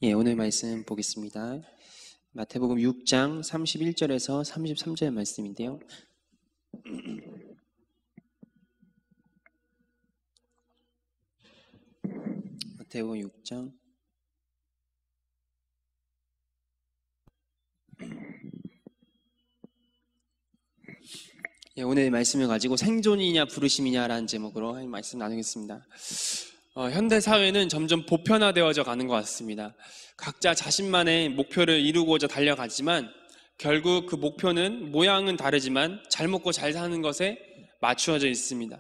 예, 오늘 말씀 보겠습니다. 마태복음 6장 31절에서 33절 말씀인데요. 마태복음 6장 예, 오늘 말씀을 가지고 생존이냐 부르심이냐라는 제목으로 말씀 나누겠습니다. 현대 사회는 점점 보편화되어져 가는 것 같습니다. 각자 자신만의 목표를 이루고자 달려가지만 결국 그 목표는 모양은 다르지만 잘 먹고 잘 사는 것에 맞추어져 있습니다.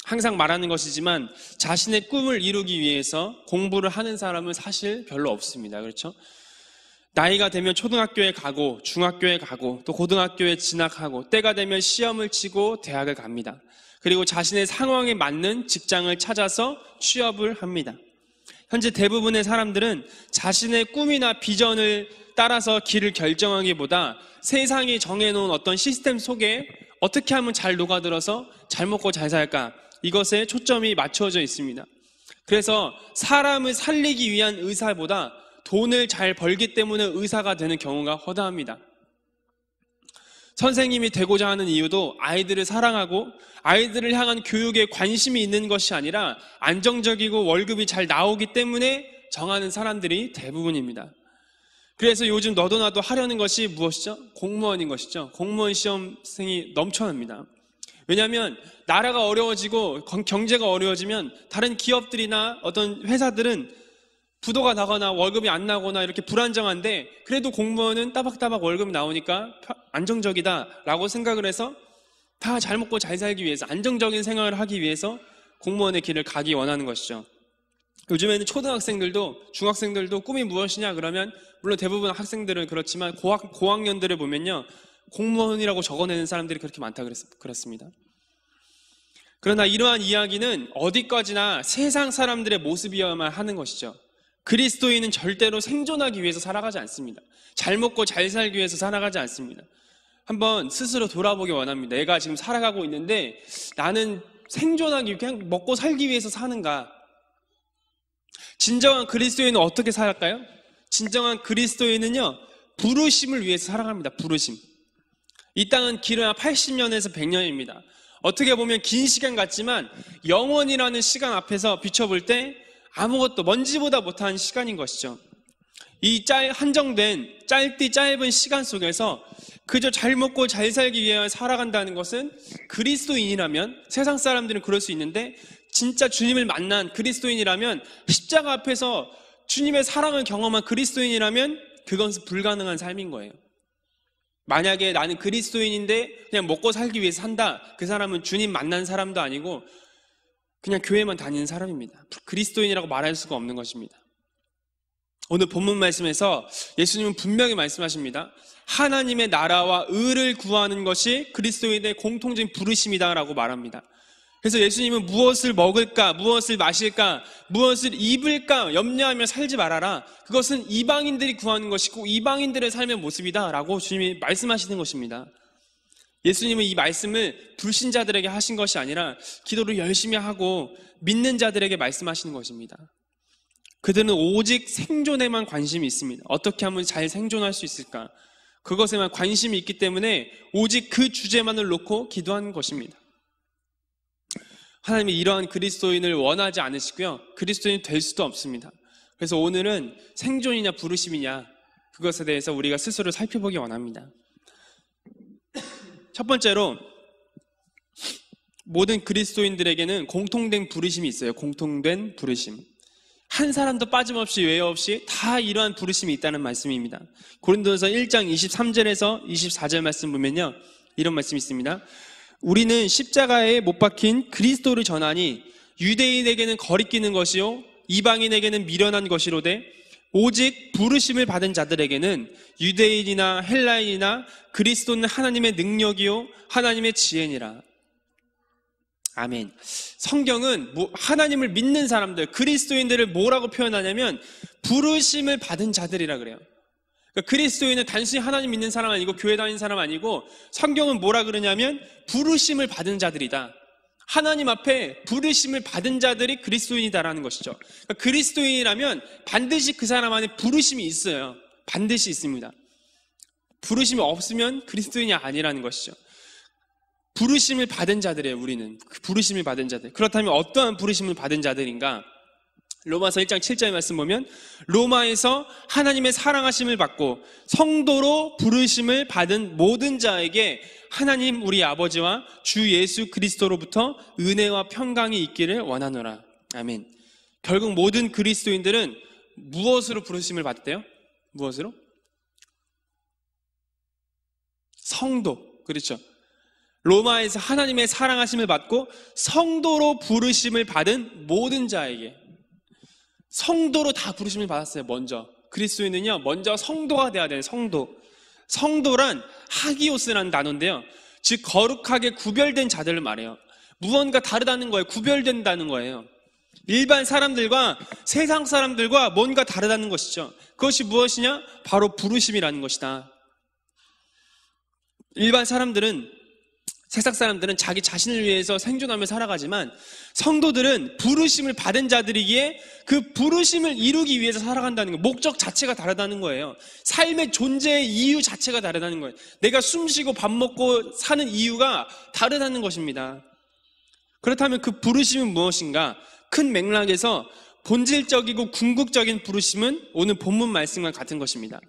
항상 말하는 것이지만 자신의 꿈을 이루기 위해서 공부를 하는 사람은 사실 별로 없습니다. 그렇죠? 나이가 되면 초등학교에 가고 중학교에 가고 또 고등학교에 진학하고 때가 되면 시험을 치고 대학을 갑니다. 그리고 자신의 상황에 맞는 직장을 찾아서 취업을 합니다. 현재 대부분의 사람들은 자신의 꿈이나 비전을 따라서 길을 결정하기보다 세상이 정해놓은 어떤 시스템 속에 어떻게 하면 잘 녹아들어서 잘 먹고 잘 살까, 이것에 초점이 맞춰져 있습니다. 그래서 사람을 살리기 위한 의사보다 돈을 잘 벌기 때문에 의사가 되는 경우가 허다합니다. 선생님이 되고자 하는 이유도 아이들을 사랑하고 아이들을 향한 교육에 관심이 있는 것이 아니라 안정적이고 월급이 잘 나오기 때문에 정하는 사람들이 대부분입니다. 그래서 요즘 너도 나도 하려는 것이 무엇이죠? 공무원인 것이죠. 공무원 시험생이 넘쳐납니다. 왜냐하면 나라가 어려워지고 경제가 어려워지면 다른 기업들이나 어떤 회사들은 부도가 나거나 월급이 안 나거나 이렇게 불안정한데 그래도 공무원은 따박따박 월급이 나오니까 안정적이다라고 생각을 해서 다 잘 먹고 잘 살기 위해서 안정적인 생활을 하기 위해서 공무원의 길을 가기 원하는 것이죠. 요즘에는 초등학생들도 중학생들도 꿈이 무엇이냐 그러면 물론 대부분 학생들은 그렇지만 고학년들을 보면요 공무원이라고 적어내는 사람들이 그렇게 많다 그랬습니다. 그러나 이러한 이야기는 어디까지나 세상 사람들의 모습이어야만 하는 것이죠. 그리스도인은 절대로 생존하기 위해서 살아가지 않습니다. 잘 먹고 잘 살기 위해서 살아가지 않습니다. 한번 스스로 돌아보기 원합니다. 내가 지금 살아가고 있는데 나는 생존하기 위해 그냥 먹고 살기 위해서 사는가? 진정한 그리스도인은 어떻게 살았까요? 진정한 그리스도인은요 부르심을 위해서 살아갑니다. 부르심. 이 땅은 길어야 80년에서 100년입니다. 어떻게 보면 긴 시간 같지만 영원이라는 시간 앞에서 비춰볼 때 아무것도 먼지보다 못한 시간인 것이죠. 이 한정된 짧디 짧은 시간 속에서 그저 잘 먹고 잘 살기 위해 살아간다는 것은 그리스도인이라면, 세상 사람들은 그럴 수 있는데 진짜 주님을 만난 그리스도인이라면, 십자가 앞에서 주님의 사랑을 경험한 그리스도인이라면 그것은 불가능한 삶인 거예요. 만약에 나는 그리스도인인데 그냥 먹고 살기 위해서 산다, 그 사람은 주님 만난 사람도 아니고 그냥 교회만 다니는 사람입니다. 그리스도인이라고 말할 수가 없는 것입니다. 오늘 본문 말씀에서 예수님은 분명히 말씀하십니다. 하나님의 나라와 의를 구하는 것이 그리스도인의 공통적인 부르심이다라고 말합니다. 그래서 예수님은 무엇을 먹을까, 무엇을 마실까, 무엇을 입을까 염려하며 살지 말아라. 그것은 이방인들이 구하는 것이고 이방인들의 삶의 모습이다라고 주님이 말씀하시는 것입니다. 예수님은 이 말씀을 불신자들에게 하신 것이 아니라 기도를 열심히 하고 믿는 자들에게 말씀하시는 것입니다. 그들은 오직 생존에만 관심이 있습니다. 어떻게 하면 잘 생존할 수 있을까? 그것에만 관심이 있기 때문에 오직 그 주제만을 놓고 기도하는 것입니다. 하나님이 이러한 그리스도인을 원하지 않으시고요. 그리스도인이 될 수도 없습니다. 그래서 오늘은 생존이냐 부르심이냐 그것에 대해서 우리가 스스로 살펴보기 원합니다. 첫 번째로 모든 그리스도인들에게는 공통된 부르심이 있어요. 공통된 부르심. 한 사람도 빠짐없이 외여 없이 다 이러한 부르심이 있다는 말씀입니다. 고린도서 1장 23절에서 24절 말씀 보면요. 이런 말씀이 있습니다. 우리는 십자가에 못 박힌 그리스도를 전하니 유대인에게는 거리끼는 것이요 이방인에게는 미련한 것이로되 오직 부르심을 받은 자들에게는 유대인이나 헬라인이나 그리스도는 하나님의 능력이요 하나님의 지혜니라. 아멘. 성경은 하나님을 믿는 사람들, 그리스도인들을 뭐라고 표현하냐면 부르심을 받은 자들이라 그래요. 그러니까 그리스도인은 단순히 하나님 믿는 사람 아니고 교회 다니는 사람 아니고 성경은 뭐라 그러냐면 부르심을 받은 자들이다. 하나님 앞에 부르심을 받은 자들이 그리스도인이다라는 것이죠. 그러니까 그리스도인이라면 반드시 그 사람 안에 부르심이 있어요. 반드시 있습니다. 부르심이 없으면 그리스도인이 아니라는 것이죠. 부르심을 받은 자들이에요, 우리는. 그 부르심을 받은 자들. 그렇다면 어떠한 부르심을 받은 자들인가? 로마서 1장 7절의 말씀 보면 로마에서 하나님의 사랑하심을 받고 성도로 부르심을 받은 모든 자에게 하나님 우리 아버지와 주 예수 그리스도로부터 은혜와 평강이 있기를 원하노라. 아멘. 결국 모든 그리스도인들은 무엇으로 부르심을 받대요? 무엇으로? 성도. 그렇죠. 로마에서 하나님의 사랑하심을 받고 성도로 부르심을 받은 모든 자에게, 성도로 다 부르심을 받았어요. 먼저 그리스도인은요, 먼저 성도가 돼야 돼요. 성도란 하기오스라는 단어인데요, 즉 거룩하게 구별된 자들을 말해요. 무언가 다르다는 거예요. 구별된다는 거예요. 일반 사람들과 세상 사람들과 뭔가 다르다는 것이죠. 그것이 무엇이냐? 바로 부르심이라는 것이다. 일반 사람들은, 세상 사람들은 자기 자신을 위해서 생존하며 살아가지만 성도들은 부르심을 받은 자들이기에 그 부르심을 이루기 위해서 살아간다는 거예요. 목적 자체가 다르다는 거예요. 삶의 존재의 이유 자체가 다르다는 거예요. 내가 숨쉬고 밥 먹고 사는 이유가 다르다는 것입니다. 그렇다면 그 부르심은 무엇인가? 큰 맥락에서 본질적이고 궁극적인 부르심은 오늘 본문 말씀과 같은 것입니다.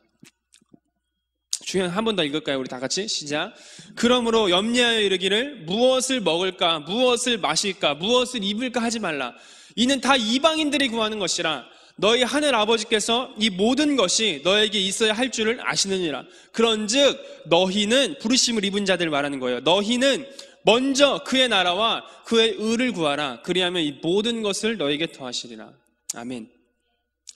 중요한, 한 번 더 읽을까요? 우리 다 같이 시작. 그러므로 염려하여 이르기를 무엇을 먹을까, 무엇을 마실까, 무엇을 입을까 하지 말라. 이는 다 이방인들이 구하는 것이라. 너희 하늘 아버지께서 이 모든 것이 너에게 있어야 할 줄을 아시느니라. 그런즉 너희는, 부르심을 입은 자들 말하는 거예요. 너희는 먼저 그의 나라와 그의 의를 구하라. 그리하면 이 모든 것을 너에게 더하시리라. 아멘.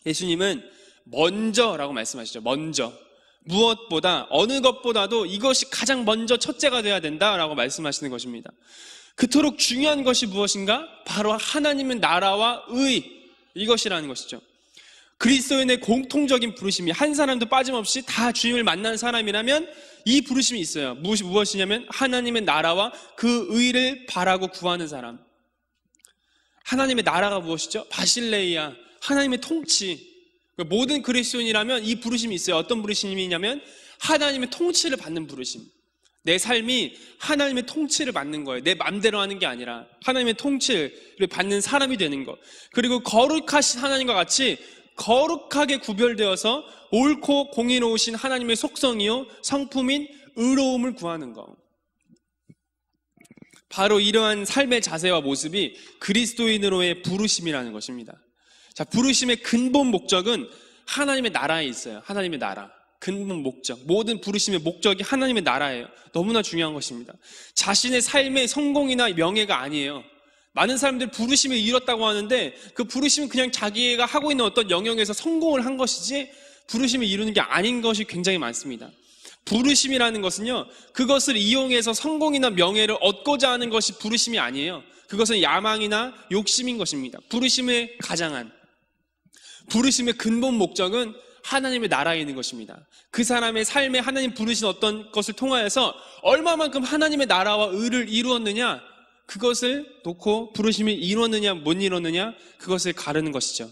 예수님은 먼저라고 말씀하시죠. 먼저. 무엇보다, 어느 것보다도 이것이 가장 먼저 첫째가 되어야 된다라고 말씀하시는 것입니다. 그토록 중요한 것이 무엇인가? 바로 하나님의 나라와 의, 이것이라는 것이죠. 그리스도인의 공통적인 부르심이, 한 사람도 빠짐없이 다 주님을 만난 사람이라면 이 부르심이 있어요. 무엇이냐면 하나님의 나라와 그 의를 바라고 구하는 사람. 하나님의 나라가 무엇이죠? 바실레이아, 하나님의 통치. 모든 그리스도인이라면 이 부르심이 있어요. 어떤 부르심이냐면 하나님의 통치를 받는 부르심. 내 삶이 하나님의 통치를 받는 거예요. 내 마음대로 하는 게 아니라 하나님의 통치를 받는 사람이 되는 것. 그리고 거룩하신 하나님과 같이 거룩하게 구별되어서 옳고 공의로우신 하나님의 속성이요 성품인 의로움을 구하는 것. 바로 이러한 삶의 자세와 모습이 그리스도인으로의 부르심이라는 것입니다. 자, 부르심의 근본 목적은 하나님의 나라에 있어요. 하나님의 나라. 근본 목적. 모든 부르심의 목적이 하나님의 나라예요. 너무나 중요한 것입니다. 자신의 삶의 성공이나 명예가 아니에요. 많은 사람들이 부르심을 이뤘다고 하는데 그 부르심은 그냥 자기가 하고 있는 어떤 영역에서 성공을 한 것이지 부르심을 이루는 게 아닌 것이 굉장히 많습니다. 부르심이라는 것은요, 그것을 이용해서 성공이나 명예를 얻고자 하는 것이 부르심이 아니에요. 그것은 야망이나 욕심인 것입니다. 부르심의 가장한, 부르심의 근본 목적은 하나님의 나라에 있는 것입니다. 그 사람의 삶에 하나님 부르신 어떤 것을 통하여서 얼마만큼 하나님의 나라와 의를 이루었느냐, 그것을 놓고 부르심이 이루었느냐 못 이루었느냐, 그것을 가르는 것이죠.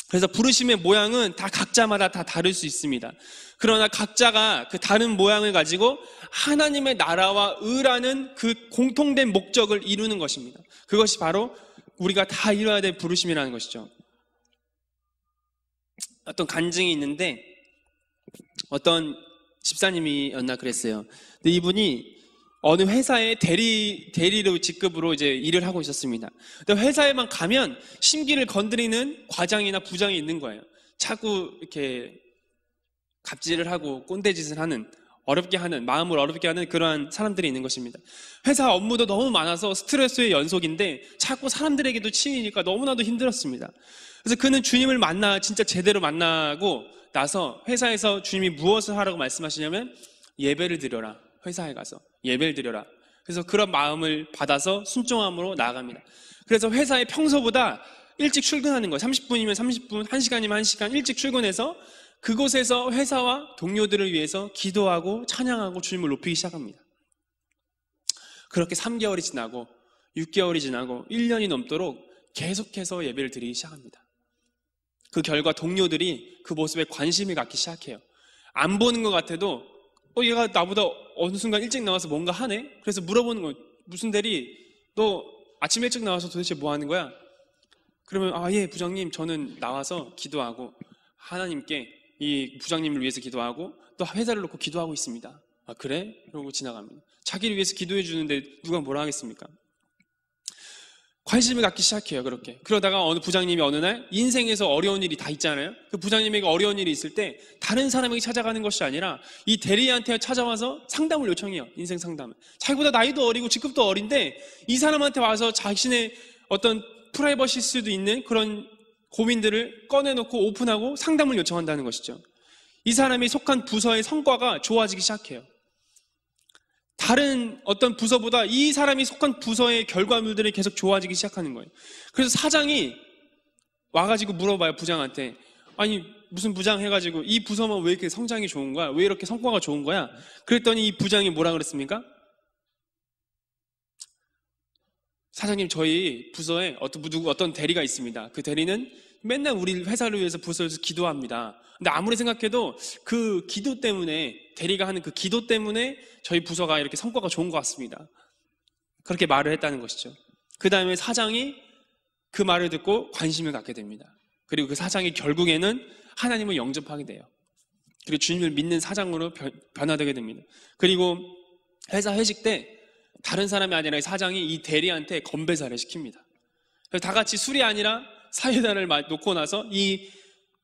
그래서 부르심의 모양은 다 각자마다 다 다를 수 있습니다. 그러나 각자가 그 다른 모양을 가지고 하나님의 나라와 의라는 그 공통된 목적을 이루는 것입니다. 그것이 바로 우리가 다 이뤄야 될 부르심이라는 것이죠. 어떤 간증이 있는데 어떤 집사님이었나 그랬어요. 근데 이분이 어느 회사의 대리로 직급으로 이제 일을 하고 있었습니다. 근데 회사에만 가면 심기를 건드리는 과장이나 부장이 있는 거예요. 자꾸 이렇게 갑질을 하고 꼰대짓을 하는, 어렵게 하는, 마음을 어렵게 하는 그러한 사람들이 있는 것입니다. 회사 업무도 너무 많아서 스트레스의 연속인데 자꾸 사람들에게도 치이니까 너무나도 힘들었습니다. 그래서 그는 주님을 진짜 제대로 만나고 나서 회사에서 주님이 무엇을 하라고 말씀하시냐면 예배를 드려라. 회사에 가서 예배를 드려라. 그래서 그런 마음을 받아서 순종함으로 나아갑니다. 그래서 회사에 평소보다 일찍 출근하는 거예요. 30분이면 30분, 1시간이면 1시간 일찍 출근해서 그곳에서 회사와 동료들을 위해서 기도하고 찬양하고 주님을 높이기 시작합니다. 그렇게 3개월이 지나고 6개월이 지나고 1년이 넘도록 계속해서 예배를 드리기 시작합니다. 그 결과 동료들이 그 모습에 관심을 갖기 시작해요. 안 보는 것 같아도 얘가 나보다 어느 순간 일찍 나와서 뭔가 하네? 그래서 물어보는 거예요. 무슨 대리, 너 아침 일찍 나와서 도대체 뭐 하는 거야? 그러면 예 부장님, 저는 나와서 기도하고 하나님께 이 부장님을 위해서 기도하고 또 회사를 놓고 기도하고 있습니다. 그래? 그러고 지나갑니다. 자기를 위해서 기도해 주는데 누가 뭐라 하겠습니까? 관심을 갖기 시작해요. 그렇게. 그러다가 어느 부장님이 어느 날 인생에서 어려운 일이 다 있잖아요. 그 부장님에게 어려운 일이 있을 때 다른 사람에게 찾아가는 것이 아니라 이 대리한테 찾아와서 상담을 요청해요. 인생 상담을. 자기보다 나이도 어리고 직급도 어린데 이 사람한테 와서 자신의 어떤 프라이버시일 수도 있는 그런 고민들을 꺼내놓고 오픈하고 상담을 요청한다는 것이죠. 이 사람이 속한 부서의 성과가 좋아지기 시작해요. 다른 어떤 부서보다 이 사람이 속한 부서의 결과물들이 계속 좋아지기 시작하는 거예요. 그래서 사장이 와가지고 물어봐요, 부장한테. 아니 무슨 부장 해가지고 이 부서만 왜 이렇게 성장이 좋은 거야? 왜 이렇게 성과가 좋은 거야? 그랬더니 이 부장이 뭐라 그랬습니까? 사장님, 저희 부서에 어떤 대리가 있습니다. 그 대리는 맨날 우리 회사를 위해서 부서에서 기도합니다. 근데 아무리 생각해도 그 기도 때문에, 대리가 하는 그 기도 때문에 저희 부서가 이렇게 성과가 좋은 것 같습니다. 그렇게 말을 했다는 것이죠. 그 다음에 사장이 그 말을 듣고 관심을 갖게 됩니다. 그리고 그 사장이 결국에는 하나님을 영접하게 돼요. 그리고 주님을 믿는 사장으로 변화되게 됩니다. 그리고 회사 회식 때 다른 사람이 아니라 사장이 이 대리한테 건배사를 시킵니다. 그래서 다 같이 술이 아니라 사이다를 놓고 나서 이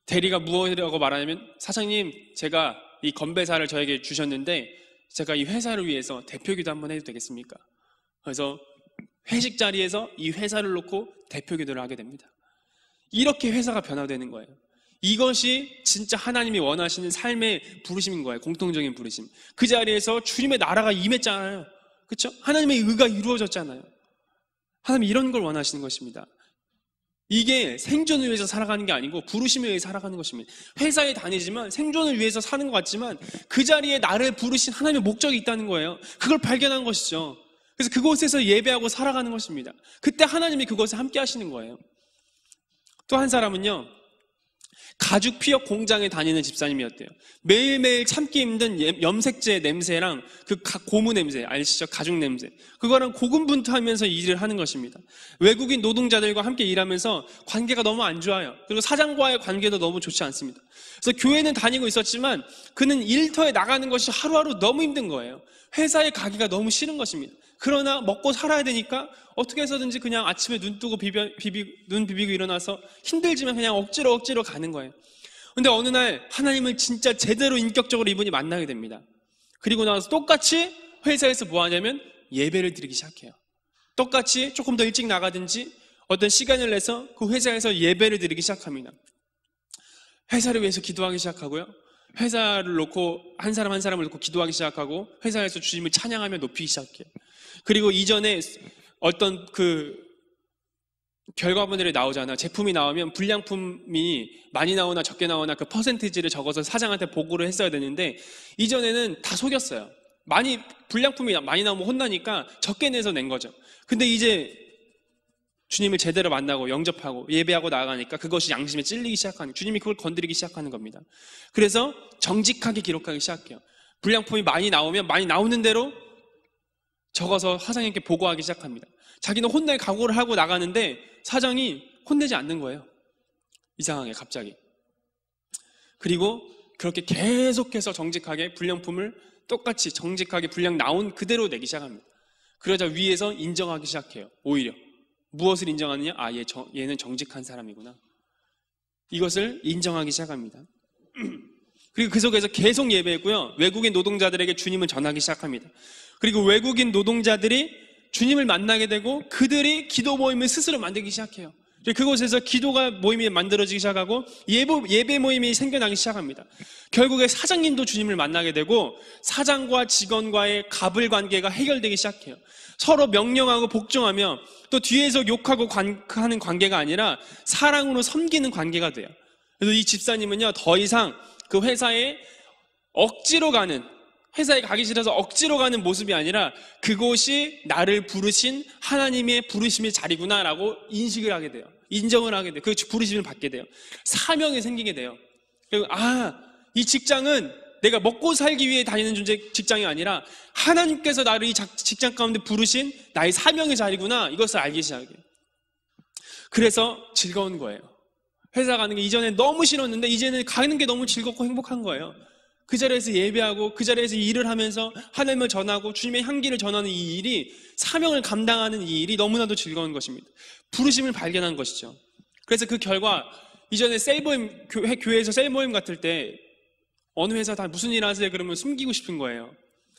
대리가 무엇이라고 말하냐면, 사장님, 제가 이 건배사를 저에게 주셨는데 제가 이 회사를 위해서 대표기도 한번 해도 되겠습니까? 그래서 회식 자리에서 이 회사를 놓고 대표기도를 하게 됩니다. 이렇게 회사가 변화되는 거예요. 이것이 진짜 하나님이 원하시는 삶의 부르심인 거예요. 공통적인 부르심. 그 자리에서 주님의 나라가 임했잖아요. 그렇죠? 하나님의 의가 이루어졌잖아요. 하나님이 이런 걸 원하시는 것입니다. 이게 생존을 위해서 살아가는 게 아니고 부르심을 위해 살아가는 것입니다. 회사에 다니지만 생존을 위해서 사는 것 같지만 그 자리에 나를 부르신 하나님의 목적이 있다는 거예요. 그걸 발견한 것이죠. 그래서 그곳에서 예배하고 살아가는 것입니다. 그때 하나님이 그것에 함께 하시는 거예요. 또 한 사람은요, 가죽 피혁 공장에 다니는 집사님이었대요. 매일매일 참기 힘든 염색제 냄새랑 그 고무 냄새, 아시죠? 가죽 냄새. 그거랑 고군분투하면서 일을 하는 것입니다. 외국인 노동자들과 함께 일하면서 관계가 너무 안 좋아요. 그리고 사장과의 관계도 너무 좋지 않습니다. 그래서 교회는 다니고 있었지만 그는 일터에 나가는 것이 하루하루 너무 힘든 거예요. 회사에 가기가 너무 싫은 것입니다. 그러나 먹고 살아야 되니까 어떻게 해서든지 그냥 아침에 눈 뜨고 눈 비비고 일어나서 힘들지만 그냥 억지로 가는 거예요. 근데 어느 날 하나님을 진짜 제대로 인격적으로 이분이 만나게 됩니다. 그리고 나서 똑같이 회사에서 뭐 하냐면 예배를 드리기 시작해요. 똑같이 조금 더 일찍 나가든지 어떤 시간을 내서 그 회사에서 예배를 드리기 시작합니다. 회사를 위해서 기도하기 시작하고요. 회사를 놓고 한 사람을 놓고 기도하기 시작하고 회사에서 주님을 찬양하며 높이기 시작해요. 그리고 이전에 어떤 그 결과물들이 나오잖아요. 제품이 나오면 불량품이 많이 나오나 적게 나오나 그 퍼센티지를 적어서 사장한테 보고를 했어야 되는데 이전에는 다 속였어요. 불량품이 많이 나오면 혼나니까 적게 내서 낸 거죠. 근데 이제 주님을 제대로 만나고 영접하고 예배하고 나아가니까 그것이 양심에 찔리기 시작하는, 주님이 그걸 건드리기 시작하는 겁니다. 그래서 정직하게 기록하기 시작해요. 불량품이 많이 나오면 많이 나오는 대로 적어서 사장님께 보고하기 시작합니다. 자기는 혼낼 각오를 하고 나가는데 사장이 혼내지 않는 거예요. 이상하게 갑자기. 그리고 그렇게 계속해서 정직하게 불량품을 똑같이 정직하게 분량 나온 그대로 내기 시작합니다. 그러자 위에서 인정하기 시작해요. 오히려 무엇을 인정하느냐? 얘는 정직한 사람이구나. 이것을 인정하기 시작합니다. 그리고 그 속에서 계속 예배했고요. 외국인 노동자들에게 주님을 전하기 시작합니다. 그리고 외국인 노동자들이 주님을 만나게 되고 그들이 기도 모임을 스스로 만들기 시작해요. 그곳에서 기도가 모임이 만들어지기 시작하고 예배 모임이 생겨나기 시작합니다. 결국에 사장님도 주님을 만나게 되고 사장과 직원과의 갑을 관계가 해결되기 시작해요. 서로 명령하고 복종하며 또 뒤에서 욕하고 하는 관계가 아니라 사랑으로 섬기는 관계가 돼요. 그래서 이 집사님은요, 더 이상 그 회사에 억지로 가는 회사에 가기 싫어서 억지로 가는 모습이 아니라 그곳이 나를 부르신 하나님의 부르심의 자리구나라고 인식을 하게 돼요. 인정을 하게 돼요. 그 부르심을 받게 돼요. 사명이 생기게 돼요. 그리고 이 직장은 내가 먹고 살기 위해 다니는 직장이 아니라 하나님께서 나를 이 직장 가운데 부르신 나의 사명의 자리구나, 이것을 알기 시작해요. 그래서 즐거운 거예요. 회사 가는 게 이전에 너무 싫었는데 이제는 가는 게 너무 즐겁고 행복한 거예요. 그 자리에서 예배하고 그 자리에서 일을 하면서 하나님을 전하고 주님의 향기를 전하는 이 일이, 사명을 감당하는 이 일이 너무나도 즐거운 것입니다. 부르심을 발견한 것이죠. 그래서 그 결과 이전에 셀모임, 교회에서 셀모임 같을 때 어느 회사 다 무슨 일 하세요? 그러면 숨기고 싶은 거예요.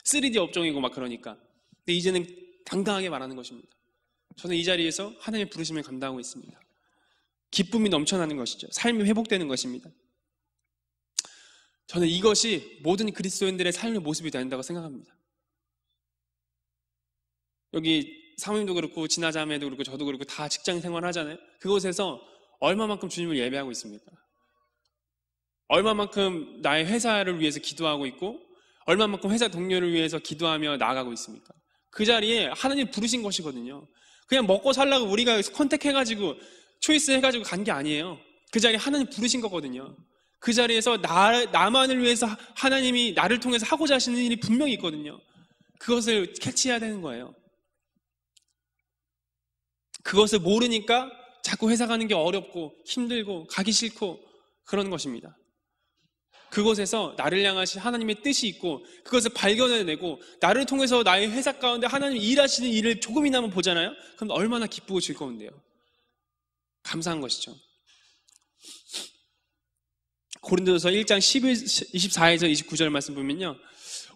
3D 업종이고 막 그러니까. 근데 이제는 당당하게 말하는 것입니다. 저는 이 자리에서 하나님의 부르심을 감당하고 있습니다. 기쁨이 넘쳐나는 것이죠. 삶이 회복되는 것입니다. 저는 이것이 모든 그리스도인들의 삶의 모습이 된다고 생각합니다. 여기 사모님도 그렇고 진아자매도 그렇고 저도 그렇고 다 직장 생활 하잖아요. 그곳에서 얼마만큼 주님을 예배하고 있습니까? 얼마만큼 나의 회사를 위해서 기도하고 있고 얼마만큼 회사 동료를 위해서 기도하며 나아가고 있습니까? 그 자리에 하나님 부르신 것이거든요. 그냥 먹고 살라고 우리가 컨택해가지고 초이스 해가지고 간 게 아니에요. 그 자리에 하나님 부르신 거거든요. 그 자리에서 나만을 위해서 하나님이 나를 통해서 하고자 하시는 일이 분명히 있거든요. 그것을 캐치해야 되는 거예요. 그것을 모르니까 자꾸 회사 가는 게 어렵고 힘들고 가기 싫고 그런 것입니다. 그곳에서 나를 향하신 하나님의 뜻이 있고 그것을 발견해내고 나를 통해서 나의 회사 가운데 하나님이 일하시는 일을 조금이나마 보잖아요. 그럼 얼마나 기쁘고 즐거운데요. 감사한 것이죠. 고린도서 1장 24에서 29절 말씀 보면요,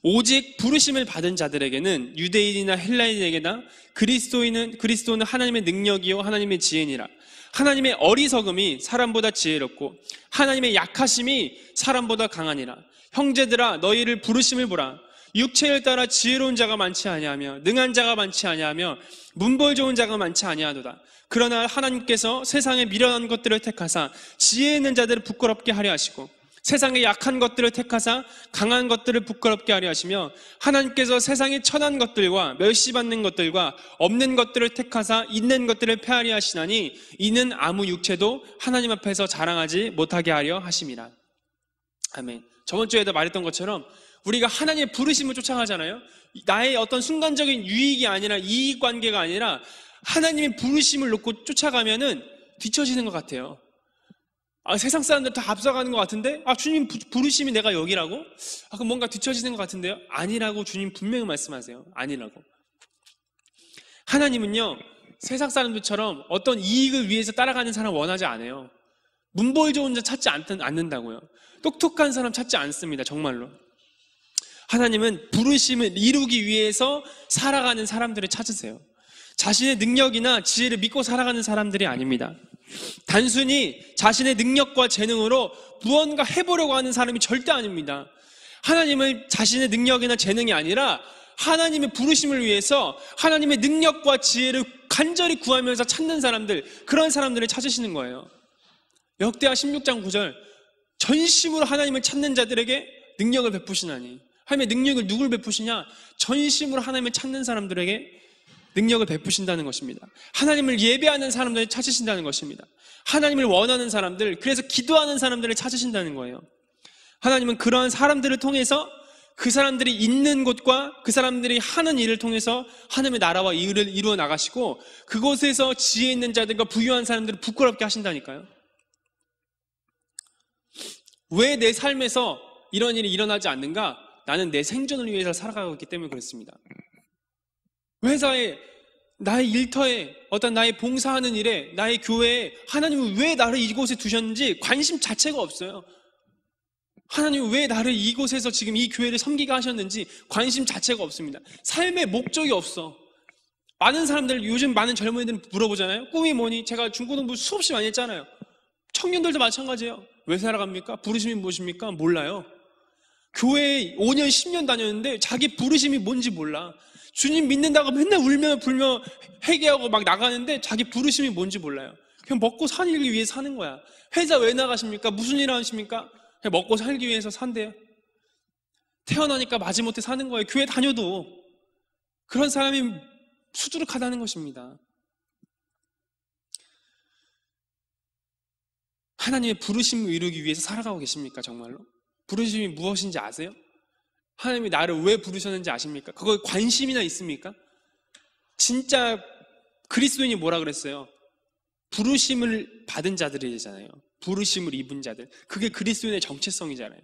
오직 부르심을 받은 자들에게는 유대인이나 헬라인에게나 그리스도는 하나님의 능력이요 하나님의 지혜니라. 하나님의 어리석음이 사람보다 지혜롭고 하나님의 약하심이 사람보다 강하니라. 형제들아 너희를 부르심을 보라. 육체를 따라 지혜로운 자가 많지 아니하며 능한 자가 많지 아니하며 문벌 좋은 자가 많지 아니하도다. 그러나 하나님께서 세상에 미련한 것들을 택하사 지혜 있는 자들을 부끄럽게 하려 하시고 세상에 약한 것들을 택하사 강한 것들을 부끄럽게 하려 하시며 하나님께서 세상에 천한 것들과 멸시받는 것들과 없는 것들을 택하사 있는 것들을 폐하려 하시나니 이는 아무 육체도 하나님 앞에서 자랑하지 못하게 하려 하심이라. 아멘. 저번 주에도 말했던 것처럼 우리가 하나님의 부르심을 쫓아가잖아요. 나의 어떤 순간적인 유익이 아니라 이익관계가 아니라 하나님의 부르심을 놓고 쫓아가면은 뒤처지는 것 같아요. 세상 사람들 다 앞서가는 것 같은데 주님 부르심이 내가 여기라고? 그럼 뭔가 뒤처지는 것 같은데요? 아니라고 주님 분명히 말씀하세요. 아니라고. 하나님은요 세상 사람들처럼 어떤 이익을 위해서 따라가는 사람 원하지 않아요. 문벌 좋은 자 찾지 않는다고요. 똑똑한 사람 찾지 않습니다. 정말로. 하나님은 부르심을 이루기 위해서 살아가는 사람들을 찾으세요. 자신의 능력이나 지혜를 믿고 살아가는 사람들이 아닙니다. 단순히 자신의 능력과 재능으로 무언가 해보려고 하는 사람이 절대 아닙니다. 하나님은 자신의 능력이나 재능이 아니라 하나님의 부르심을 위해서 하나님의 능력과 지혜를 간절히 구하면서 찾는 사람들, 그런 사람들을 찾으시는 거예요. 역대하 16장 9절, 전심으로 하나님을 찾는 자들에게 능력을 베푸시나니. 하나님의 능력을 누굴 베푸시냐? 전심으로 하나님을 찾는 사람들에게 능력을 베푸신다는 것입니다. 하나님을 예배하는 사람들을 찾으신다는 것입니다. 하나님을 원하는 사람들, 그래서 기도하는 사람들을 찾으신다는 거예요. 하나님은 그러한 사람들을 통해서 그 사람들이 있는 곳과 그 사람들이 하는 일을 통해서 하나님의 나라와 일을 이루어 나가시고 그곳에서 지혜 있는 자들과 부유한 사람들을 부끄럽게 하신다니까요. 왜 내 삶에서 이런 일이 일어나지 않는가? 나는 내 생존을 위해서 살아가고 있기 때문에 그렇습니다. 회사에, 나의 일터에, 어떤 나의 봉사하는 일에, 나의 교회에 하나님은 왜 나를 이곳에 두셨는지 관심 자체가 없어요. 하나님은 왜 나를 이곳에서 지금 이 교회를 섬기게 하셨는지 관심 자체가 없습니다. 삶의 목적이 없어. 많은 사람들, 요즘 많은 젊은이들은 물어보잖아요. 꿈이 뭐니? 제가 중고등부 수없이 많이 했잖아요. 청년들도 마찬가지예요. 왜 살아갑니까? 부르심이 무엇입니까? 몰라요. 교회에 5년, 10년 다녔는데 자기 부르심이 뭔지 몰라. 주님 믿는다고 맨날 울며 불며 회개하고 막 나가는데 자기 부르심이 뭔지 몰라요. 그냥 먹고 살기 위해 사는 거야. 회사 왜 나가십니까? 무슨 일 하십니까? 그냥 먹고 살기 위해서 산대요. 태어나니까 마지못해 사는 거예요. 교회 다녀도. 그런 사람이 수두룩하다는 것입니다. 하나님의 부르심을 이루기 위해서 살아가고 계십니까? 정말로? 부르심이 무엇인지 아세요? 하나님이 나를 왜 부르셨는지 아십니까? 그거에 관심이나 있습니까? 진짜 그리스도인이 뭐라 그랬어요? 부르심을 받은 자들이잖아요. 부르심을 입은 자들. 그게 그리스도인의 정체성이잖아요.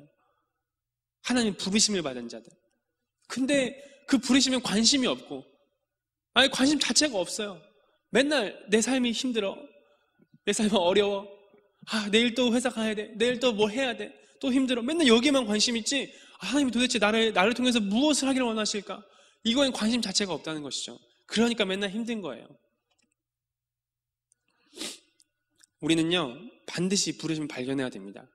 하나님 부르심을 받은 자들. 근데 그 부르심에 관심이 없고, 아니 관심 자체가 없어요. 맨날 내 삶이 힘들어. 내 삶이 어려워. 내일 또 회사 가야 돼. 내일 또 뭐 해야 돼. 또 힘들어. 맨날 여기에만 관심 있지. 하나님이 도대체 나를 통해서 무엇을 하기를 원하실까? 이거엔 관심 자체가 없다는 것이죠. 그러니까 맨날 힘든 거예요. 우리는요, 반드시 부르심을 발견해야 됩니다.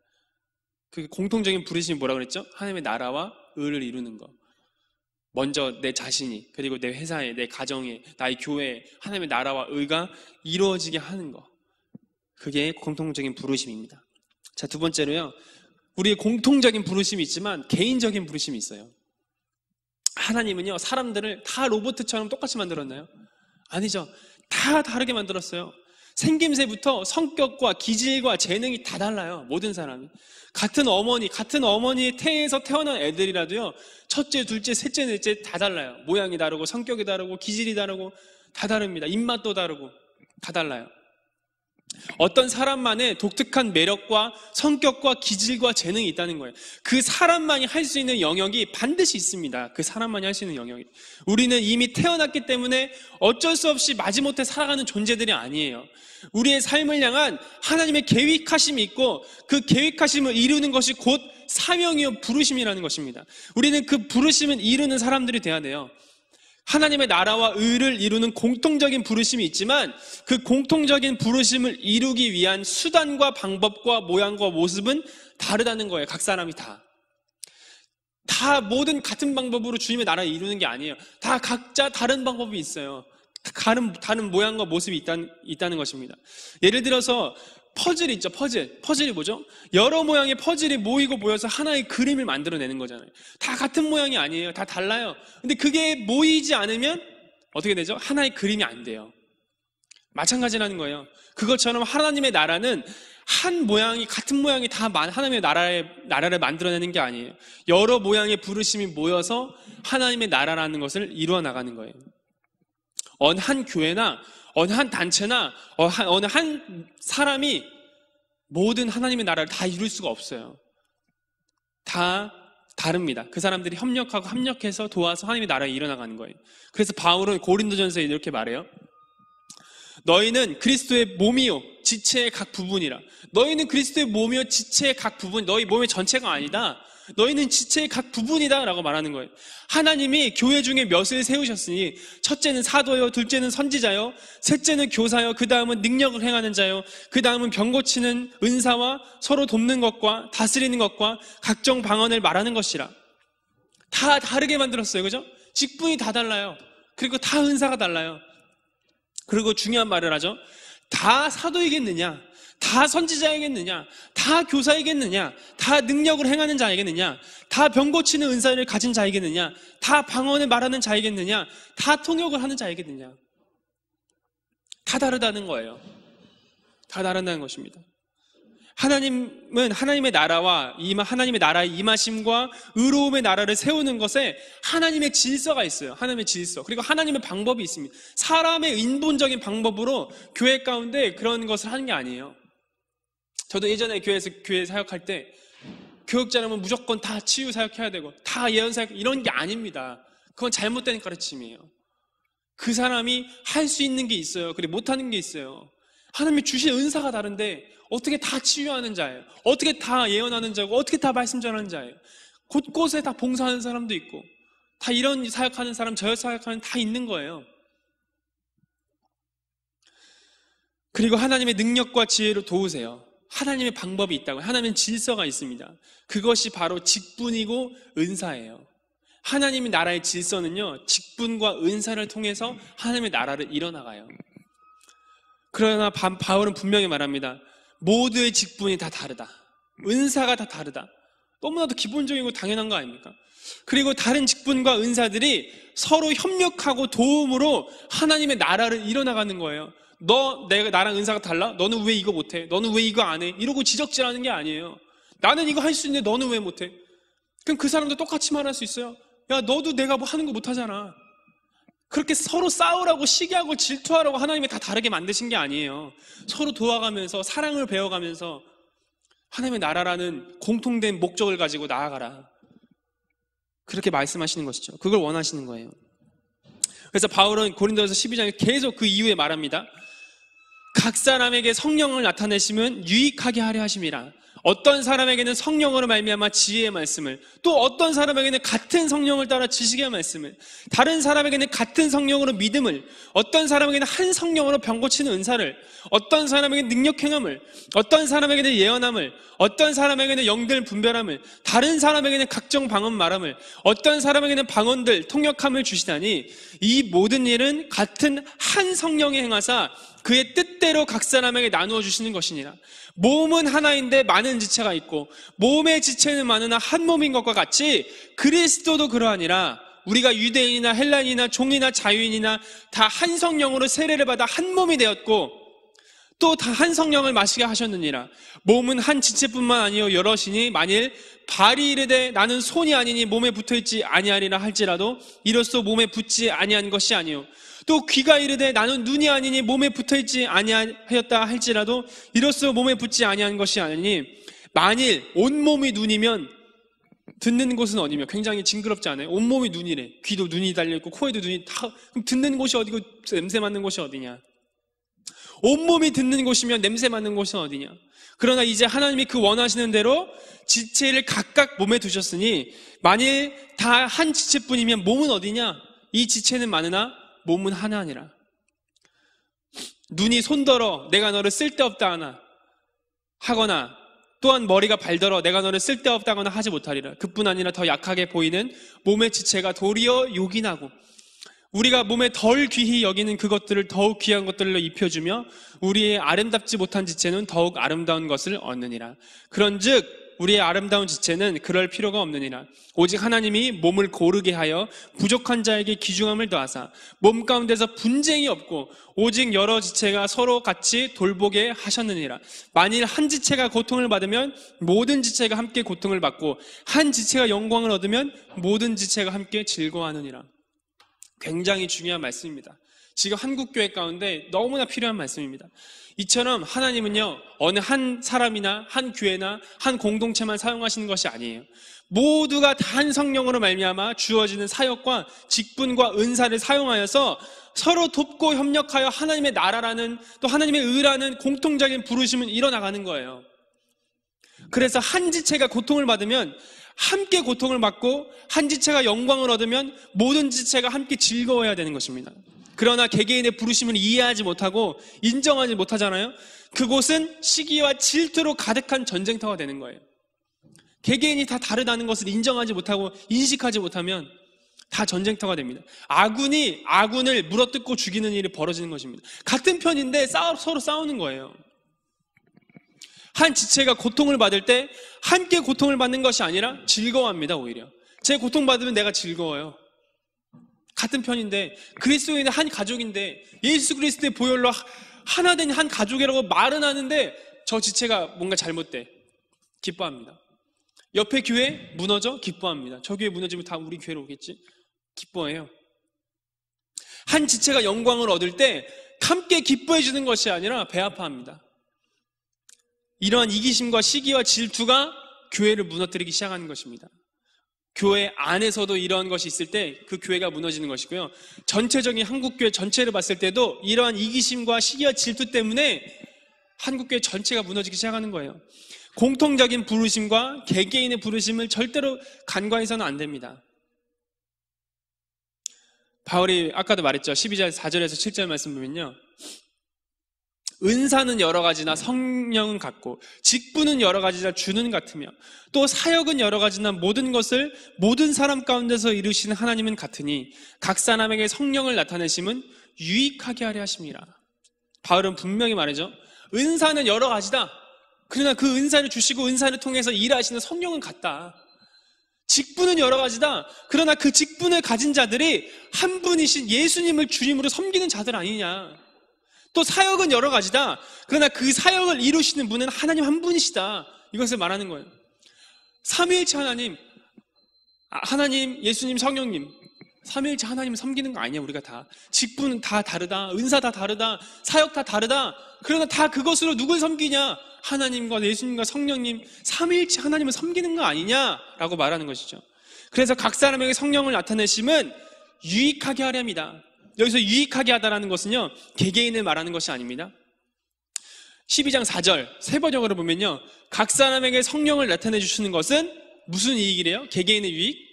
그 공통적인 부르심이 뭐라고 그랬죠? 하나님의 나라와 의를 이루는 것. 먼저 내 자신이, 그리고 내 회사에, 내 가정에, 나의 교회에 하나님의 나라와 의가 이루어지게 하는 것. 그게 공통적인 부르심입니다. 자, 두 번째로요, 우리의 공통적인 부르심이 있지만 개인적인 부르심이 있어요. 하나님은요, 사람들을 다 로봇처럼 똑같이 만들었나요? 아니죠. 다 다르게 만들었어요. 생김새부터 성격과 기질과 재능이 다 달라요. 모든 사람이. 같은 어머니의 태에서 태어난 애들이라도요, 첫째, 둘째, 셋째, 넷째 다 달라요. 모양이 다르고, 성격이 다르고, 기질이 다르고, 다 다릅니다. 입맛도 다르고, 다 달라요. 어떤 사람만의 독특한 매력과 성격과 기질과 재능이 있다는 거예요. 그 사람만이 할 수 있는 영역이 반드시 있습니다. 그 사람만이 할 수 있는 영역이. 우리는 이미 태어났기 때문에 어쩔 수 없이 마지못해 살아가는 존재들이 아니에요. 우리의 삶을 향한 하나님의 계획하심이 있고, 그 계획하심을 이루는 것이 곧 사명이요 부르심이라는 것입니다. 우리는 그 부르심을 이루는 사람들이 돼야 돼요. 하나님의 나라와 의를 이루는 공통적인 부르심이 있지만, 그 공통적인 부르심을 이루기 위한 수단과 방법과 모양과 모습은 다르다는 거예요. 각 사람이 다 모든 같은 방법으로 주님의 나라를 이루는 게 아니에요. 다 각자 다른 방법이 있어요. 다른 모양과 모습이 있다는 것입니다. 예를 들어서 퍼즐 있죠. 퍼즐이 뭐죠? 여러 모양의 퍼즐이 모여서 하나의 그림을 만들어내는 거잖아요. 다 같은 모양이 아니에요. 다 달라요. 근데 그게 모이지 않으면 어떻게 되죠? 하나의 그림이 안 돼요. 마찬가지라는 거예요. 그것처럼 하나님의 나라는 같은 모양이 다 하나님의 나라를 만들어내는 게 아니에요. 여러 모양의 부르심이 모여서 하나님의 나라라는 것을 이루어 나가는 거예요. 어느 한 교회나 어느 한 단체나 어느 한 사람이 모든 하나님의 나라를 다 이룰 수가 없어요. 다 다릅니다. 그 사람들이 협력해서 도와서 하나님의 나라에 일어나가는 거예요. 그래서 바울은 고린도전서에 이렇게 말해요. 너희는 그리스도의 몸이요 지체의 각 부분이라. 너희는 그리스도의 몸이요 지체의 각 부분, 너희 몸의 전체가 아니다. 너희는 지체의 각 부분이다 라고 말하는 거예요. 하나님이 교회 중에 몇을 세우셨으니, 첫째는 사도요, 둘째는 선지자요, 셋째는 교사요, 그 다음은 능력을 행하는 자요, 그 다음은 병 고치는 은사와 서로 돕는 것과 다스리는 것과 각종 방언을 말하는 것이라. 다 다르게 만들었어요. 그죠? 직분이 다 달라요. 그리고 다 은사가 달라요. 그리고 중요한 말을 하죠. 다 사도이겠느냐? 다 선지자이겠느냐? 다 교사이겠느냐? 다 능력을 행하는 자이겠느냐? 다 병 고치는 은사를 가진 자이겠느냐? 다 방언을 말하는 자이겠느냐? 다 통역을 하는 자이겠느냐? 다 다르다는 거예요. 다 다르다는 것입니다. 하나님은 하나님의 나라의 임하심과 의로움의 나라를 세우는 것에 하나님의 질서가 있어요. 하나님의 질서. 그리고 하나님의 방법이 있습니다. 사람의 인본적인 방법으로 교회 가운데 그런 것을 하는 게 아니에요. 저도 예전에 교회 사역할 때 교육자라면 무조건 다 치유 사역해야 되고 다 예언 사역 이런 게 아닙니다. 그건 잘못된 가르침이에요. 그 사람이 할 수 있는 게 있어요. 그리고 못하는 게 있어요. 하나님이 주신 은사가 다른데 어떻게 다 치유하는 자예요? 어떻게 다 예언하는 자고 어떻게 다 말씀 전하는 자예요? 곳곳에 다 봉사하는 사람도 있고 다 이런 사역하는 사람, 저 사역하는 다 있는 거예요. 그리고 하나님의 능력과 지혜로 도우세요. 하나님의 방법이 있다고요. 하나님의 질서가 있습니다. 그것이 바로 직분이고 은사예요. 하나님의 나라의 질서는요, 직분과 은사를 통해서 하나님의 나라를 이뤄나가요. 그러나 바울은 분명히 말합니다. 모두의 직분이 다 다르다. 은사가 다 다르다. 너무나도 기본적이고 당연한 거 아닙니까? 그리고 다른 직분과 은사들이 서로 협력하고 도움으로 하나님의 나라를 이뤄나가는 거예요. 내가 나랑 은사가 달라? 너는 왜 이거 못해? 너는 왜 이거 안 해? 이러고 지적질하는 게 아니에요. 나는 이거 할 수 있는데 너는 왜 못해? 그럼 그 사람도 똑같이 말할 수 있어요. 야, 너도 내가 뭐 하는 거 못하잖아. 그렇게 서로 싸우라고 시기하고 질투하라고 하나님이 다 다르게 만드신 게 아니에요. 서로 도와가면서 사랑을 배워가면서 하나님의 나라라는 공통된 목적을 가지고 나아가라. 그렇게 말씀하시는 것이죠. 그걸 원하시는 거예요. 그래서 바울은 고린도서 12장에 계속 그 이후에 말합니다. 각 사람에게 성령을 나타내시면 유익하게 하려 하심이라. 어떤 사람에게는 성령으로 말미암아 지혜의 말씀을, 또 어떤 사람에게는 같은 성령을 따라 지식의 말씀을, 다른 사람에게는 같은 성령으로 믿음을, 어떤 사람에게는 한 성령으로 병 고치는 은사를, 어떤 사람에게는 능력 행함을, 어떤 사람에게는 예언함을, 어떤 사람에게는 영들 분별함을, 다른 사람에게는 각종 방언 말함을, 어떤 사람에게는 방언들 통역함을 주시다니, 이 모든 일은 같은 한 성령이 행하사 그의 뜻대로 각 사람에게 나누어 주시는 것이니라. 몸은 하나인데 많은 지체가 있고 몸의 지체는 많으나 한 몸인 것과 같이 그리스도도 그러하니라. 우리가 유대인이나 헬라인이나 종이나 자유인이나 다 한 성령으로 세례를 받아 한 몸이 되었고 또 다 한 성령을 마시게 하셨느니라. 몸은 한 지체뿐만 아니요 여럿이니 만일 발이 이르되 나는 손이 아니니 몸에 붙어있지 아니하리라 할지라도 이로써 몸에 붙지 아니한 것이 아니요 또 귀가 이르되 나는 눈이 아니니 몸에 붙어있지 아니하였다 할지라도 이로써 몸에 붙지 아니한 것이 아니니 만일 온몸이 눈이면 듣는 곳은 어디며? 굉장히 징그럽지 않아요? 온몸이 눈이래. 귀도 눈이 달려있고 코에도 눈이 다. 그럼 듣는 곳이 어디고 냄새 맡는 곳이 어디냐? 온몸이 듣는 곳이면 냄새 맡는 곳은 어디냐? 그러나 이제 하나님이 그 원하시는 대로 지체를 각각 몸에 두셨으니 만일 다 한 지체뿐이면 몸은 어디냐? 이 지체는 많으나 몸은 하나니라. 눈이 손더러 내가 너를 쓸데없다 하거나 또한 머리가 발더러 내가 너를 쓸데없다거나 하지 못하리라. 그뿐 아니라 더 약하게 보이는 몸의 지체가 도리어 요긴하고 우리가 몸에 덜 귀히 여기는 그것들을 더욱 귀한 것들로 입혀주며 우리의 아름답지 못한 지체는 더욱 아름다운 것을 얻느니라. 그런즉 우리의 아름다운 지체는 그럴 필요가 없느니라. 오직 하나님이 몸을 고르게 하여 부족한 자에게 귀중함을 더하사 몸 가운데서 분쟁이 없고 오직 여러 지체가 서로 같이 돌보게 하셨느니라. 만일 한 지체가 고통을 받으면 모든 지체가 함께 고통을 받고 한 지체가 영광을 얻으면 모든 지체가 함께 즐거워하느니라. 굉장히 중요한 말씀입니다. 지금 한국교회 가운데 너무나 필요한 말씀입니다. 이처럼 하나님은요 어느 한 사람이나 한 교회나 한 공동체만 사용하시는 것이 아니에요. 모두가 다 한 성령으로 말미암아 주어지는 사역과 직분과 은사를 사용하여서 서로 돕고 협력하여 하나님의 나라라는 또 하나님의 의라는 공통적인 부르심을 이뤄나가는 거예요. 그래서 한 지체가 고통을 받으면 함께 고통을 받고 한 지체가 영광을 얻으면 모든 지체가 함께 즐거워해야 되는 것입니다. 그러나 개개인의 부르심을 이해하지 못하고 인정하지 못하잖아요. 그곳은 시기와 질투로 가득한 전쟁터가 되는 거예요. 개개인이 다 다르다는 것을 인정하지 못하고 인식하지 못하면 다 전쟁터가 됩니다. 아군이 아군을 물어뜯고 죽이는 일이 벌어지는 것입니다. 같은 편인데 서로 싸우는 거예요. 한 지체가 고통을 받을 때 함께 고통을 받는 것이 아니라 즐거워합니다. 오히려 제 고통받으면 내가 즐거워요. 같은 편인데 그리스도인의 한 가족인데 예수 그리스도의 보혈로 하나 된 한 가족이라고 말은 하는데 저 지체가 뭔가 잘못돼 기뻐합니다. 옆에 교회 무너져 기뻐합니다. 저 교회 무너지면 다 우리 교회로 오겠지 기뻐해요. 한 지체가 영광을 얻을 때 함께 기뻐해 주는 것이 아니라 배 아파합니다. 이러한 이기심과 시기와 질투가 교회를 무너뜨리기 시작하는 것입니다. 교회 안에서도 이러한 것이 있을 때 그 교회가 무너지는 것이고요. 전체적인 한국교회 전체를 봤을 때도 이러한 이기심과 시기와 질투 때문에 한국교회 전체가 무너지기 시작하는 거예요. 공통적인 부르심과 개개인의 부르심을 절대로 간과해서는 안 됩니다. 바울이 아까도 말했죠. 12절 4절에서 7절 말씀 보면요. 은사는 여러 가지나 성령은 같고 직분은 여러 가지나 주는 같으며 또 사역은 여러 가지나 모든 것을 모든 사람 가운데서 이루시는 하나님은 같으니 각 사람에게 성령을 나타내심은 유익하게 하려 하심이라. 바울은 분명히 말하죠. 은사는 여러 가지다. 그러나 그 은사를 주시고 은사를 통해서 일하시는 성령은 같다. 직분은 여러 가지다. 그러나 그 직분을 가진 자들이 한 분이신 예수님을 주님으로 섬기는 자들 아니냐. 또 사역은 여러 가지다. 그러나 그 사역을 이루시는 분은 하나님 한 분이시다. 이것을 말하는 거예요. 삼위일체 하나님, 하나님, 예수님, 성령님, 삼위일체 하나님을 섬기는 거 아니야. 우리가 다 직분은 다 다르다. 은사 다 다르다. 사역 다 다르다. 그러나 다 그것으로 누굴 섬기냐? 하나님과 예수님과 성령님, 삼위일체 하나님을 섬기는 거 아니냐라고 말하는 것이죠. 그래서 각 사람에게 성령을 나타내심은 유익하게 하려 합니다. 여기서 유익하게 하다라는 것은요, 개개인을 말하는 것이 아닙니다. 12장 4절 세 번역으로 보면요, 각 사람에게 성령을 나타내 주시는 것은 무슨 이익이래요? 개개인의 유익?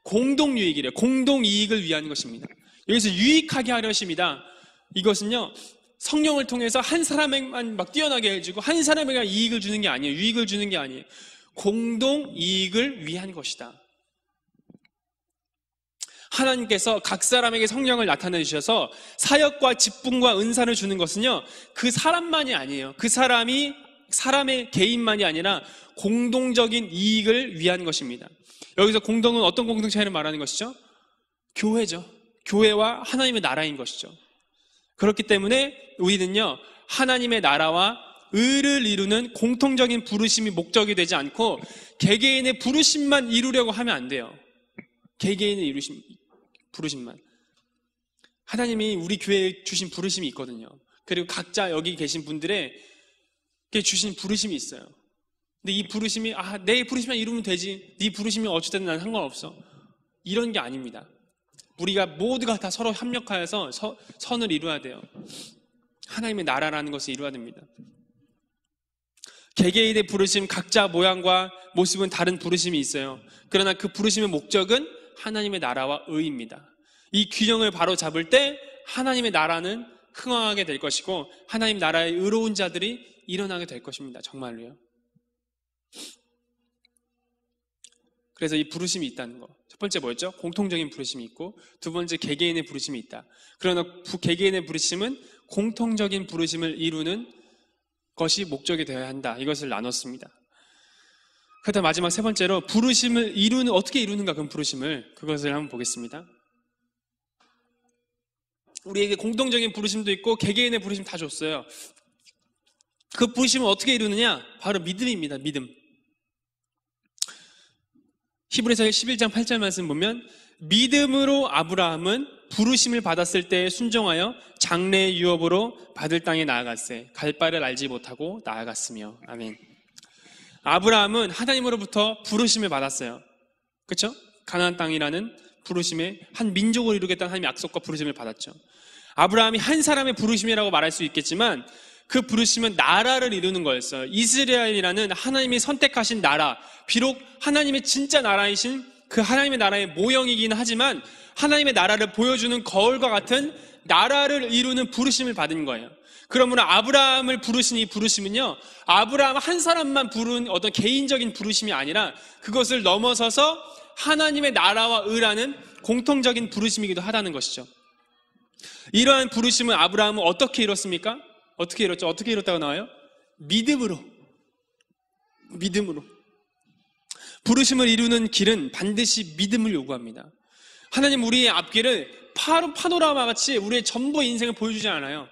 공동 유익이래요. 공동 이익을 위한 것입니다. 여기서 유익하게 하려 하십니다. 이것은요, 성령을 통해서 한 사람에게만 막 뛰어나게 해주고 한 사람에게 이익을 주는 게 아니에요. 유익을 주는 게 아니에요. 공동 이익을 위한 것이다. 하나님께서 각 사람에게 성령을 나타내 주셔서 사역과 직분과 은사를 주는 것은요, 그 사람만이 아니에요. 그 사람이 사람의 개인만이 아니라 공동적인 이익을 위한 것입니다. 여기서 공동은 어떤 공동체를 말하는 것이죠? 교회죠. 교회와 하나님의 나라인 것이죠. 그렇기 때문에 우리는요, 하나님의 나라와 의를 이루는 공통적인 부르심이 목적이 되지 않고 개개인의 부르심만 이루려고 하면 안 돼요. 개개인의 부르심만. 하나님이 우리 교회에 주신 부르심이 있거든요. 그리고 각자 여기 계신 분들에게 주신 부르심이 있어요. 근데 이 부르심이 내 부르심만 이루면 되지, 네 부르심이 어찌됐든 난 상관없어, 이런 게 아닙니다. 우리가 모두가 다 서로 협력하여서 선을 이루어야 돼요. 하나님의 나라라는 것을 이루어야 됩니다. 개개인의 부르심, 각자 모양과 모습은 다른 부르심이 있어요. 그러나 그 부르심의 목적은 하나님의 나라와 의입니다. 이 균형을 바로 잡을 때 하나님의 나라는 흥왕하게 될 것이고 하나님 나라의 의로운 자들이 일어나게 될 것입니다. 정말로요. 그래서 이 부르심이 있다는 거. 첫 번째 뭐였죠? 공통적인 부르심이 있고, 두 번째 개개인의 부르심이 있다. 그러나 개개인의 부르심은 공통적인 부르심을 이루는 것이 목적이 되어야 한다. 이것을 나눴습니다. 그다음 마지막 세 번째로 부르심을 어떻게 이루는가, 그럼 부르심을, 그것을 한번 보겠습니다. 우리에게 공통적인 부르심도 있고 개개인의 부르심 다 줬어요. 그 부르심을 어떻게 이루느냐? 바로 믿음입니다. 믿음. 히브리서 11장 8절 말씀 보면, 믿음으로 아브라함은 부르심을 받았을 때에 순종하여 장래의 유업으로 받을 땅에 나아갔세. 갈 바를 알지 못하고 나아갔으며. 아멘. 아브라함은 하나님으로부터 부르심을 받았어요. 그렇죠? 가나안 땅이라는 부르심의 한 민족을 이루겠다는 하나님의 약속과 부르심을 받았죠. 아브라함이 한 사람의 부르심이라고 말할 수 있겠지만 그 부르심은 나라를 이루는 거였어요. 이스라엘이라는 하나님이 선택하신 나라, 비록 하나님의 진짜 나라이신 그 하나님의 나라의 모형이긴 하지만 하나님의 나라를 보여주는 거울과 같은 나라를 이루는 부르심을 받은 거예요. 그러므로 아브라함을 부르신 이 부르심은요, 아브라함 한 사람만 부른 어떤 개인적인 부르심이 아니라 그것을 넘어서서 하나님의 나라와 의라는 공통적인 부르심이기도 하다는 것이죠. 이러한 부르심은 아브라함은 어떻게 이뤘습니까? 어떻게 이뤘죠? 어떻게 이뤘다고 나와요? 믿음으로. 부르심을 이루는 길은 반드시 믿음을 요구합니다. 하나님 우리의 앞길을 파노라마 같이 우리의 전부 인생을 보여주지 않아요.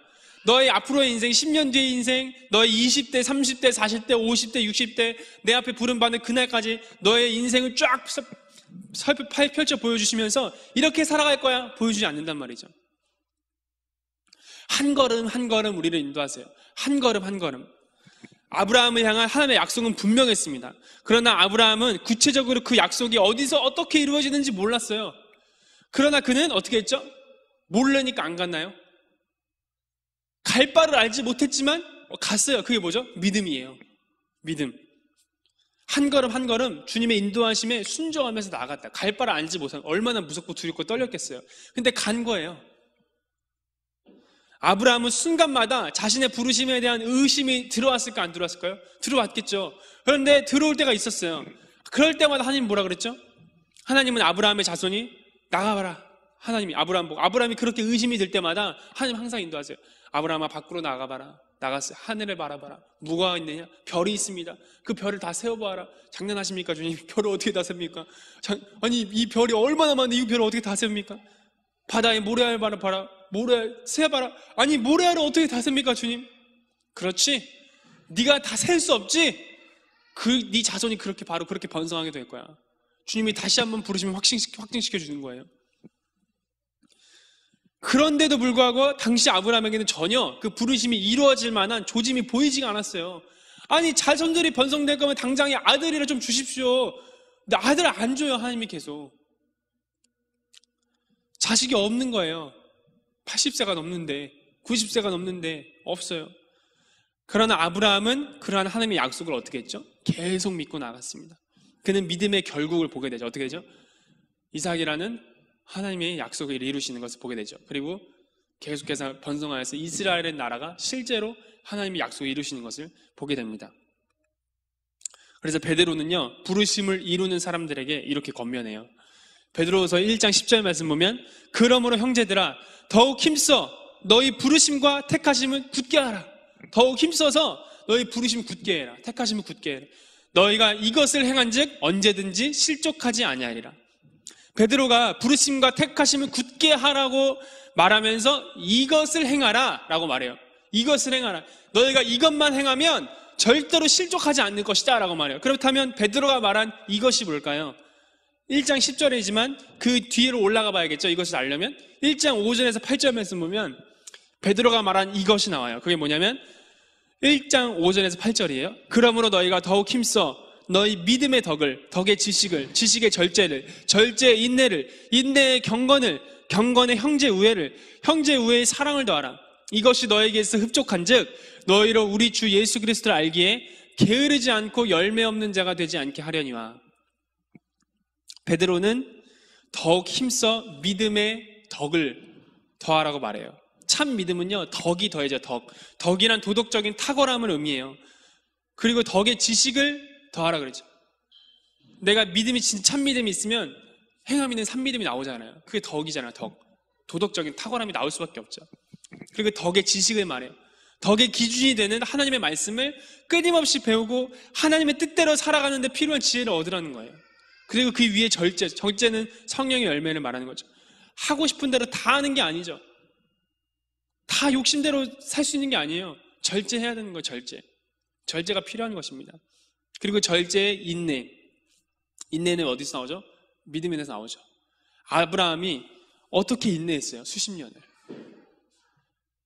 너의 앞으로의 인생, 10년 뒤의 인생, 너의 20대, 30대, 40대, 50대, 60대, 내 앞에 부름받는 그날까지 너의 인생을 쫙 펼쳐 보여주시면서 이렇게 살아갈 거야 보여주지 않는단 말이죠. 한 걸음 한 걸음 우리를 인도하세요. 한 걸음 한 걸음. 아브라함을 향한 하나님의 약속은 분명했습니다. 그러나 아브라함은 구체적으로 그 약속이 어디서 어떻게 이루어지는지 몰랐어요. 그러나 그는 어떻게 했죠? 모르니까 안 갔나요? 갈 바를 알지 못했지만 갔어요. 그게 뭐죠? 믿음이에요. 믿음. 한 걸음 한 걸음 주님의 인도하심에 순종하면서 나아갔다. 갈 바를 알지 못한, 얼마나 무섭고 두렵고 떨렸겠어요. 근데 간 거예요. 아브라함은 순간마다 자신의 부르심에 대한 의심이 들어왔을까 안 들어왔을까요? 들어왔겠죠. 그런데 들어올 때가 있었어요. 그럴 때마다 하나님 뭐라 그랬죠? 하나님은 아브라함의 자손이 나가봐라. 하나님이 아브라함 보고, 아브라함이 그렇게 의심이 들 때마다 하나님 항상 인도하세요. 아브라함아 밖으로 나가봐라. 나갔어요. 하늘을 바라봐라. 뭐가 있느냐? 별이 있습니다. 그 별을 다 세어보아라. 장난하십니까, 주님? 별을 어떻게 다 셉니까? 아니, 이 별이 얼마나 많은데 이 별을 어떻게 다 셉니까? 바다에 모래알 바라봐라. 모래알 세어봐라. 아니, 모래알을 어떻게 다 셉니까, 주님? 그렇지. 네가 다 셀 수 없지. 네 자손이 바로 그렇게 번성하게 될 거야. 주님이 다시 한번 부르시면 확증시켜 주는 거예요. 그런데도 불구하고 당시 아브라함에게는 전혀 그 부르심이 이루어질 만한 조짐이 보이지가 않았어요. 아니, 자손들이 번성될 거면 당장에 아들이라 좀 주십시오. 근데 아들을 안 줘요, 하나님이 계속. 자식이 없는 거예요. 80세가 넘는데, 90세가 넘는데 없어요. 그러나 아브라함은 그러한 하나님의 약속을 어떻게 했죠? 계속 믿고 나갔습니다. 그는 믿음의 결국을 보게 되죠. 어떻게 되죠? 이삭이라는 하나님의 약속을 이루시는 것을 보게 되죠. 그리고 계속해서 번성하여서 이스라엘의 나라가 실제로 하나님의 약속을 이루시는 것을 보게 됩니다. 그래서 베드로는요, 부르심을 이루는 사람들에게 이렇게 권면해요. 베드로서 1장 10절 말씀 보면, 그러므로 형제들아 더욱 힘써 너희 부르심과 택하심을 굳게 하라. 더욱 힘써서 너희 부르심 굳게 해라. 택하심을 굳게 해라. 너희가 이것을 행한즉 언제든지 실족하지 아니하리라. 베드로가 부르심과 택하심을 굳게 하라고 말하면서 이것을 행하라 라고 말해요. 이것을 행하라. 너희가 이것만 행하면 절대로 실족하지 않는 것이다 라고 말해요. 그렇다면 베드로가 말한 이것이 뭘까요? 1장 10절이지만 그 뒤로 올라가 봐야겠죠. 이것을 알려면 1장 5절에서 8절 말씀 보면 베드로가 말한 이것이 나와요. 그게 뭐냐면 1장 5절에서 8절이에요. 그러므로 너희가 더욱 힘써 너희 믿음의 덕을, 덕의 지식을, 지식의 절제를, 절제의 인내를, 인내의 경건을, 경건의 형제 우애를, 형제 우애의 사랑을 더하라. 이것이 너에게서 흡족한즉 너희로 우리 주 예수 그리스도를 알기에 게으르지 않고 열매 없는 자가 되지 않게 하려니와. 베드로는 더욱 힘써 믿음의 덕을 더하라고 말해요. 참 믿음은요, 덕이 더해져. 덕이란 도덕적인 탁월함을 의미해요. 그리고 덕의 지식을 더하라 그러죠. 내가 믿음이 진짜 참 믿음이 있으면 행함 있는 산 믿음이 나오잖아요. 그게 덕이잖아요. 도덕적인 탁월함이 나올 수밖에 없죠. 그리고 덕의 지식을 말해요. 덕의 기준이 되는 하나님의 말씀을 끊임없이 배우고 하나님의 뜻대로 살아가는 데 필요한 지혜를 얻으라는 거예요. 그리고 그 위에 절제는 성령의 열매를 말하는 거죠. 하고 싶은 대로 다 하는 게 아니죠. 다 욕심대로 살 수 있는 게 아니에요. 절제해야 되는 거예요. 절제가 필요한 것입니다. 그리고 절제의 인내. 인내는 어디서 나오죠? 믿음에서 나오죠. 아브라함이 어떻게 인내했어요? 수십 년을.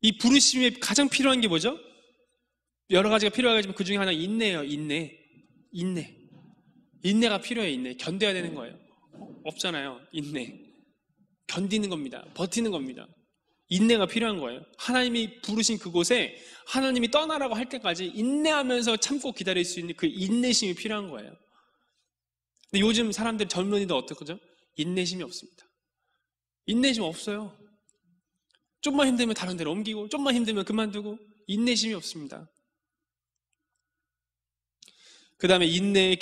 이 부르심에 가장 필요한 게 뭐죠? 여러 가지가 필요하지만 그 중에 하나 인내예요. 인내가 필요해요. 인내. 견뎌야 되는 거예요. 없잖아요. 인내. 견디는 겁니다. 버티는 겁니다. 인내가 필요한 거예요. 하나님이 부르신 그곳에 하나님이 떠나라고 할 때까지 인내하면서 참고 기다릴 수 있는 그 인내심이 필요한 거예요. 근데 요즘 사람들, 젊은이들 어떡하죠? 인내심이 없습니다. 인내심 없어요. 좀만 힘들면 다른 데로 옮기고, 좀만 힘들면 그만두고, 인내심이 없습니다. 그 다음에 인내의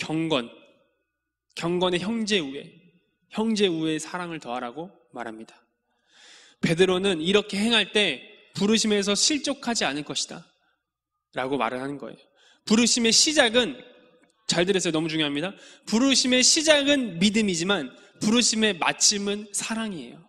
경건의 형제 우애의 사랑을 더하라고 말합니다. 베드로는 이렇게 행할 때 부르심에서 실족하지 않을 것이다 라고 말을 하는 거예요. 부르심의 시작은, 잘 들으세요. 너무 중요합니다. 부르심의 시작은 믿음이지만 부르심의 마침은 사랑이에요.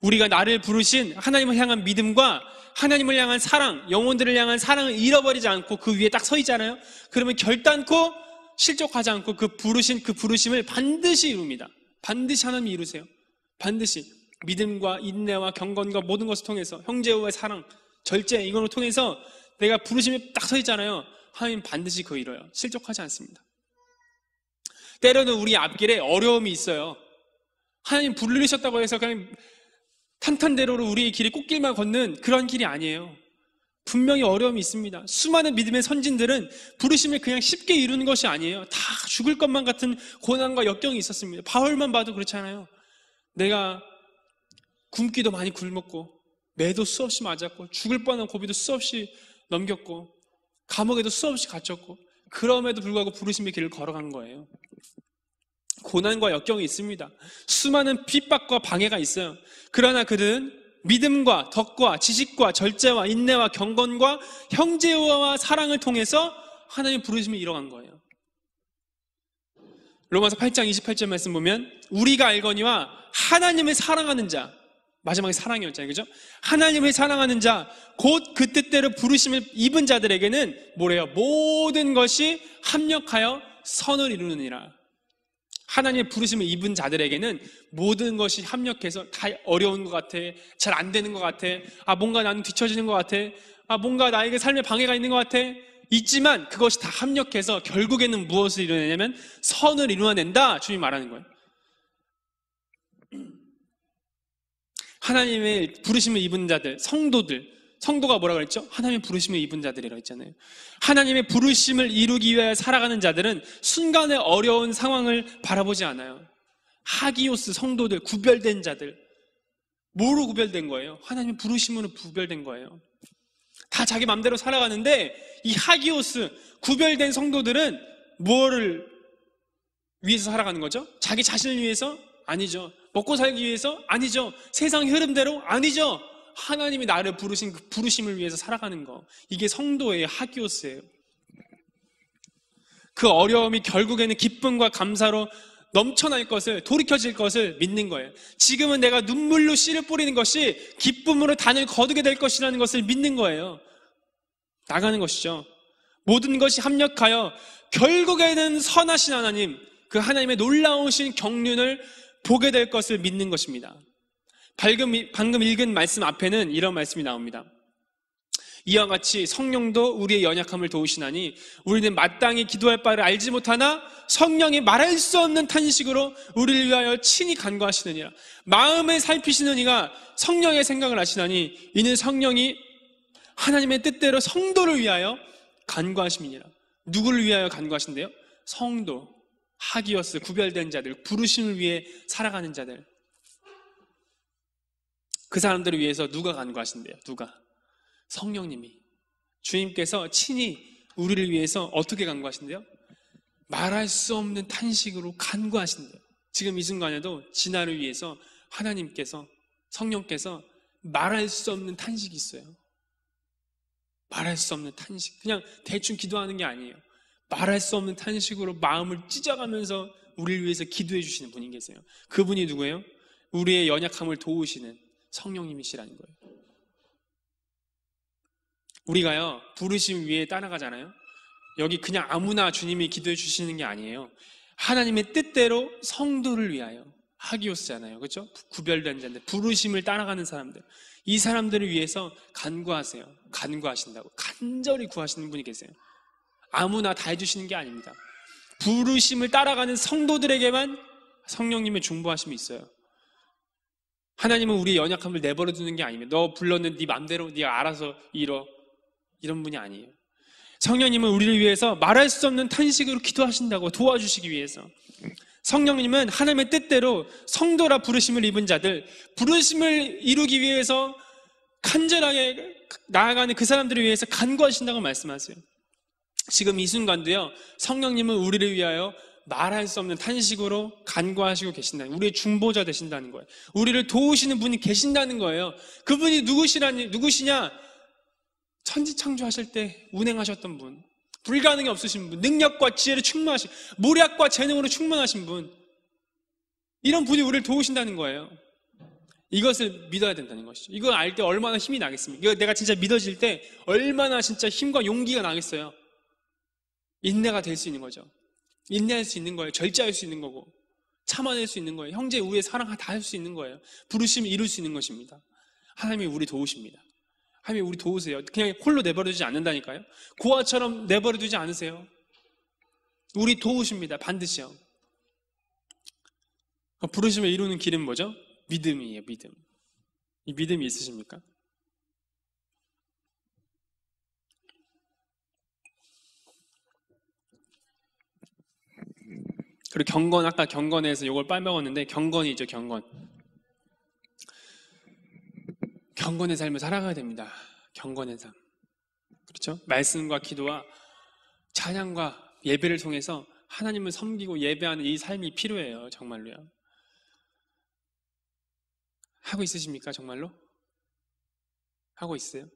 우리가 나를 부르신 하나님을 향한 믿음과 하나님을 향한 사랑, 영혼들을 향한 사랑을 잃어버리지 않고 그 위에 딱 서 있잖아요. 그러면 결단코 실족하지 않고 그 부르심을 반드시 이룹니다. 반드시 하나님이 이루세요. 반드시 믿음과 인내와 경건과 모든 것을 통해서, 형제와의 사랑, 절제, 이걸 통해서 내가 부르심에 딱 서 있잖아요. 하나님 반드시 그거 이뤄요. 실족하지 않습니다. 때로는 우리 앞길에 어려움이 있어요. 하나님 부르셨다고 해서 그냥 탄탄대로로 우리의 길이 꽃길만 걷는 그런 길이 아니에요. 분명히 어려움이 있습니다. 수많은 믿음의 선진들은 부르심을 그냥 쉽게 이루는 것이 아니에요. 다 죽을 것만 같은 고난과 역경이 있었습니다. 바울만 봐도 그렇잖아요. 내가 굶기도 많이 굶었고, 매도 수없이 맞았고, 죽을 뻔한 고비도 수없이 넘겼고, 감옥에도 수없이 갇혔고, 그럼에도 불구하고 부르심의 길을 걸어간 거예요. 고난과 역경이 있습니다. 수많은 핍박과 방해가 있어요. 그러나 그들은 믿음과 덕과 지식과 절제와 인내와 경건과 형제와 사랑을 통해서 하나님의 부르심을 이뤄간 거예요. 로마서 8장 28절 말씀 보면 우리가 알거니와 하나님을 사랑하는 자, 마지막에 사랑이었잖아요. 그죠? 하나님을 사랑하는 자, 곧 그 뜻대로 부르심을 입은 자들에게는 뭐래요? 모든 것이 합력하여 선을 이루느니라. 하나님의 부르심을 입은 자들에게는 모든 것이 합력해서 다 어려운 것 같아, 잘 안 되는 것 같아, 뭔가 나는 뒤처지는 것 같아, 뭔가 나에게 삶에 방해가 있는 것 같아, 있지만 그것이 다 합력해서 결국에는 무엇을 이루느냐면 선을 이루어낸다. 주님이 말하는 거예요. 하나님의 부르심을 입은 자들, 성도가 뭐라고 그랬죠? 하나님의 부르심을 입은 자들이라고 했잖아요. 하나님의 부르심을 이루기 위해 살아가는 자들은 순간의 어려운 상황을 바라보지 않아요. 하기오스 성도들, 구별된 자들. 뭐로 구별된 거예요? 하나님의 부르심으로 구별된 거예요. 다 자기 맘대로 살아가는데 이 하기오스, 구별된 성도들은 뭐를 위해서 살아가는 거죠? 자기 자신을 위해서? 아니죠. 먹고 살기 위해서? 아니죠. 세상 흐름대로? 아니죠. 하나님이 나를 부르신 그 부르심을 위해서 살아가는 거. 이게 성도의 하기오스예요. 그 어려움이 결국에는 기쁨과 감사로 넘쳐날 것을, 돌이켜질 것을 믿는 거예요. 지금은 내가 눈물로 씨를 뿌리는 것이 기쁨으로 단을 거두게 될 것이라는 것을 믿는 거예요. 나가는 것이죠. 모든 것이 합력하여 결국에는 선하신 하나님, 그 하나님의 놀라우신 경륜을 보게 될 것을 믿는 것입니다. 방금 읽은 말씀 앞에는 이런 말씀이 나옵니다. 이와 같이 성령도 우리의 연약함을 도우시나니 우리는 마땅히 기도할 바를 알지 못하나 성령이 말할 수 없는 탄식으로 우리를 위하여 친히 간구하시느니라. 마음을 살피시는 이가 성령의 생각을 아시나니 이는 성령이 하나님의 뜻대로 성도를 위하여 간구하심이니라. 누구를 위하여 간구하신대요? 성도, 하기오스, 구별된 자들, 부르심을 위해 살아가는 자들. 그 사람들을 위해서 누가 간구하신대요? 누가? 성령님이. 주님께서 친히 우리를 위해서 어떻게 간구하신대요? 말할 수 없는 탄식으로 간구하신대요. 지금 이 순간에도 진아를 위해서 하나님께서, 성령께서 말할 수 없는 탄식이 있어요. 말할 수 없는 탄식. 그냥 대충 기도하는 게 아니에요. 말할 수 없는 탄식으로 마음을 찢어가면서 우리를 위해서 기도해 주시는 분이 계세요. 그분이 누구예요? 우리의 연약함을 도우시는 성령님이시라는 거예요. 우리가요, 부르심 위에 따라가잖아요. 여기 그냥 아무나 주님이 기도해 주시는 게 아니에요. 하나님의 뜻대로 성도를 위하여. 하기오스잖아요. 그렇죠? 구별된 자들, 부르심을 따라가는 사람들. 이 사람들을 위해서 간구하세요. 간구하신다고. 간절히 구하시는 분이 계세요. 아무나 다 해주시는 게 아닙니다. 부르심을 따라가는 성도들에게만 성령님의 중보하심이 있어요. 하나님은 우리의 연약함을 내버려 두는 게 아닙니다. 너 불렀는데 네 맘대로 네가 알아서 이뤄. 이런 분이 아니에요. 성령님은 우리를 위해서 말할 수 없는 탄식으로 기도하신다고, 도와주시기 위해서. 성령님은 하나님의 뜻대로 성도라 부르심을 입은 자들, 부르심을 이루기 위해서 간절하게 나아가는 그 사람들을 위해서 간구하신다고 말씀하세요. 지금 이 순간도요, 성령님은 우리를 위하여 말할 수 없는 탄식으로 간구하시고 계신다는, 우리의 중보자 되신다는 거예요. 우리를 도우시는 분이 계신다는 거예요. 그분이 누구시냐? 천지창조하실 때 운행하셨던 분, 불가능이 없으신 분, 능력과 지혜로 충만하신, 모략과 재능으로 충만하신 분, 이런 분이 우리를 도우신다는 거예요. 이것을 믿어야 된다는 것이죠. 이걸 알 때 얼마나 힘이 나겠습니까? 이거 내가 진짜 믿어질 때 얼마나 진짜 힘과 용기가 나겠어요. 인내가 될 수 있는 거죠. 인내할 수 있는 거예요. 절제할 수 있는 거고, 참아낼 수 있는 거예요. 형제 우애 사랑 다 할 수 있는 거예요. 부르심을 이룰 수 있는 것입니다. 하나님이 우리 도우십니다. 하나님이 우리 도우세요. 그냥 홀로 내버려두지 않는다니까요. 고아처럼 내버려두지 않으세요. 우리 도우십니다. 반드시요. 부르심을 이루는 길은 뭐죠? 믿음이에요. 믿음. 이 믿음이 있으십니까? 그리고 경건, 아까 경건에서 이걸 빨먹었는데 경건이죠. 경건. 경건의 삶을 살아가야 됩니다. 경건의 삶. 그렇죠? 말씀과 기도와 찬양과 예배를 통해서 하나님을 섬기고 예배하는 이 삶이 필요해요. 정말로요. 하고 있으십니까? 정말로? 하고 있어요?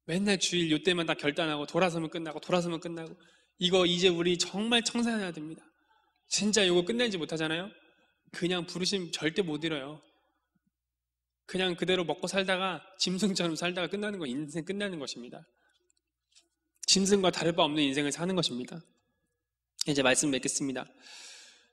맨날 주일 요때만 다 결단하고 돌아서면 끝나고 돌아서면 끝나고 이거 이제 우리 정말 청산해야 됩니다. 진짜 이거 끝내지 못하잖아요? 그냥 부르심 절대 못 이뤄요. 그냥 그대로 먹고 살다가 짐승처럼 살다가 끝나는 거 인생 끝나는 것입니다. 짐승과 다를 바 없는 인생을 사는 것입니다. 이제 말씀 맺겠습니다.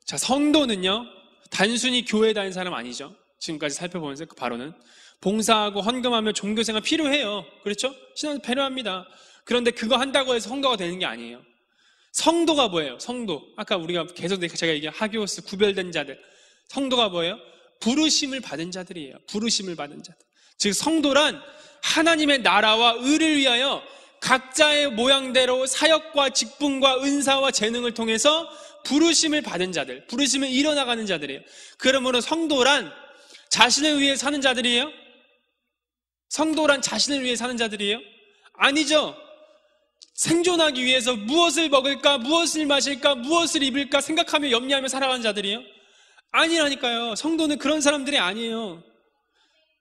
자, 성도는요 단순히 교회 다니는 사람 아니죠. 지금까지 살펴보면서 그 바로는 봉사하고 헌금하며 종교생활 필요해요. 그렇죠? 신앙도 필요합니다. 그런데 그거 한다고 해서 성도가 되는 게 아니에요. 성도가 뭐예요? 성도. 아까 우리가 계속 제가 얘기한 하기오스 구별된 자들. 성도가 뭐예요? 부르심을 받은 자들이에요. 부르심을 받은 자들. 즉 성도란 하나님의 나라와 의를 위하여 각자의 모양대로 사역과 직분과 은사와 재능을 통해서 부르심을 받은 자들, 부르심을 이뤄나가는 자들이에요. 그러므로 성도란 자신을 위해 사는 자들이에요? 성도란 자신을 위해 사는 자들이에요? 아니죠. 생존하기 위해서 무엇을 먹을까, 무엇을 마실까, 무엇을 입을까 생각하며 염려하며 살아가는 자들이에요? 아니라니까요. 성도는 그런 사람들이 아니에요.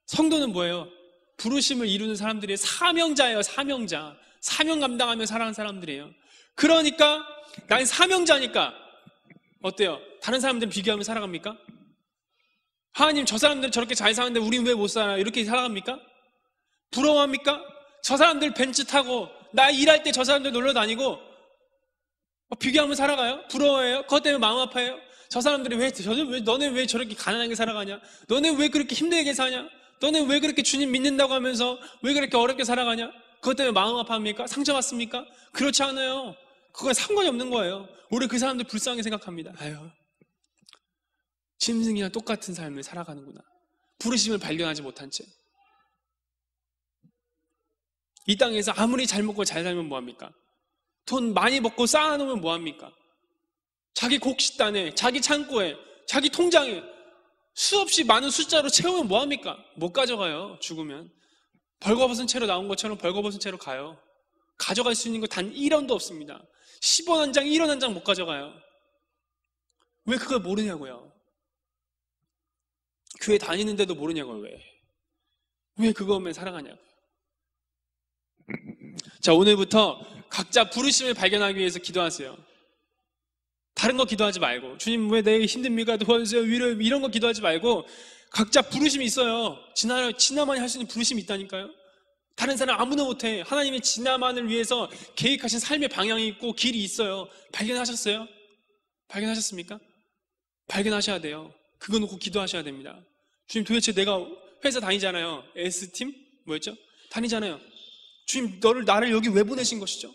성도는 뭐예요? 부르심을 이루는 사람들이 사명자예요. 사명자. 사명 감당하며 살아가는 사람들이에요. 그러니까 난 사명자니까 어때요? 다른 사람들은 비교하며 살아갑니까? 하나님 저 사람들은 저렇게 잘 사는데 우리는 왜 못 살아? 이렇게 살아갑니까? 부러워합니까? 저 사람들 벤츠 타고 나 일할 때 저 사람들 놀러 다니고 비교하며 살아가요? 부러워해요? 그것 때문에 마음 아파요? 저 사람들이 너네 왜 저렇게 가난하게 살아가냐? 너네 왜 그렇게 힘들게 사냐? 너네 왜 그렇게 주님 믿는다고 하면서 왜 그렇게 어렵게 살아가냐? 그것 때문에 마음 아파합니까? 상처받습니까? 그렇지 않아요. 그건 상관이 없는 거예요. 우리 그 사람들 불쌍하게 생각합니다. 아유, 짐승이랑 똑같은 삶을 살아가는구나. 부르심을 발견하지 못한 채. 이 땅에서 아무리 잘 먹고 잘 살면 뭐합니까? 돈 많이 벌고 쌓아놓으면 뭐합니까? 자기 곡식단에, 자기 창고에, 자기 통장에 수없이 많은 숫자로 채우면 뭐합니까? 못 가져가요. 죽으면 벌거벗은 채로 나온 것처럼 벌거벗은 채로 가요. 가져갈 수 있는 거 단 1원도 없습니다. 10원 한 장, 1원 한 장 못 가져가요. 왜 그걸 모르냐고요? 교회 다니는데도 모르냐고요. 왜 그거만 살아가냐고요? 자, 오늘부터 각자 부르심을 발견하기 위해서 기도하세요. 다른 거 기도하지 말고, 주님 왜 내게 힘듭니까? 도와주세요. 이런 거 기도하지 말고 각자 부르심이 있어요. 지나만이 할 수 있는 부르심이 있다니까요. 다른 사람 아무나 못해. 하나님의 지나만을 위해서 계획하신 삶의 방향이 있고 길이 있어요. 발견하셨어요? 발견하셨습니까? 발견하셔야 돼요. 그거 놓고 기도하셔야 됩니다. 주님 도대체 내가 회사 다니잖아요. S팀? 뭐였죠? 다니잖아요. 주님 나를 여기 왜 보내신 것이죠?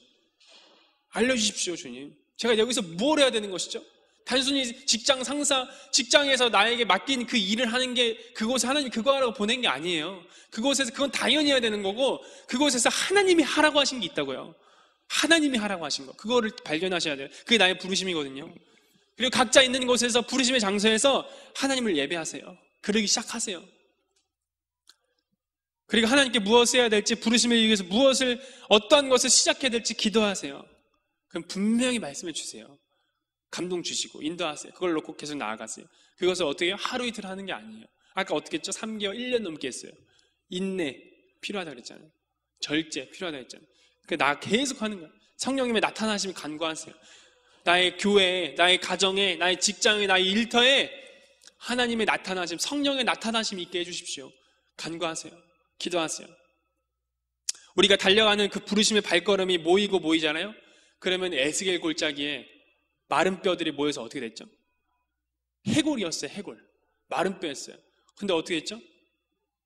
알려주십시오. 주님 제가 여기서 뭘 해야 되는 것이죠? 단순히 직장 상사, 직장에서 나에게 맡긴 그 일을 하는 게 그곳에 하나님이 그거 하라고 보낸 게 아니에요. 그곳에서 그건 당연히 해야 되는 거고, 그곳에서 하나님이 하라고 하신 게 있다고요. 하나님이 하라고 하신 거, 그거를 발견하셔야 돼요. 그게 나의 부르심이거든요. 그리고 각자 있는 곳에서 부르심의 장소에서 하나님을 예배하세요. 그러기 시작하세요. 그리고 하나님께 무엇을 해야 될지, 부르심을 위해서 어떠한 것을 시작해야 될지 기도하세요. 그럼 분명히 말씀해 주세요. 감동 주시고 인도하세요. 그걸 놓고 계속 나아가세요. 그것을 어떻게 해요? 하루 이틀 하는 게 아니에요. 아까 어떻게 했죠? 3개월, 1년 넘게 했어요. 인내 필요하다 그랬잖아요. 절제 필요하다 그랬잖아요. 나 계속 하는 거예요. 성령님의 나타나심을 간구하세요. 나의 교회에, 나의 가정에, 나의 직장에, 나의 일터에 하나님의 나타나심, 성령의 나타나심이 있게 해주십시오. 간구하세요. 기도하세요. 우리가 달려가는 그 부르심의 발걸음이 모이잖아요. 그러면 에스겔 골짜기에 마른 뼈들이 모여서 어떻게 됐죠? 해골이었어요. 해골. 마른 뼈였어요. 근데 어떻게 했죠?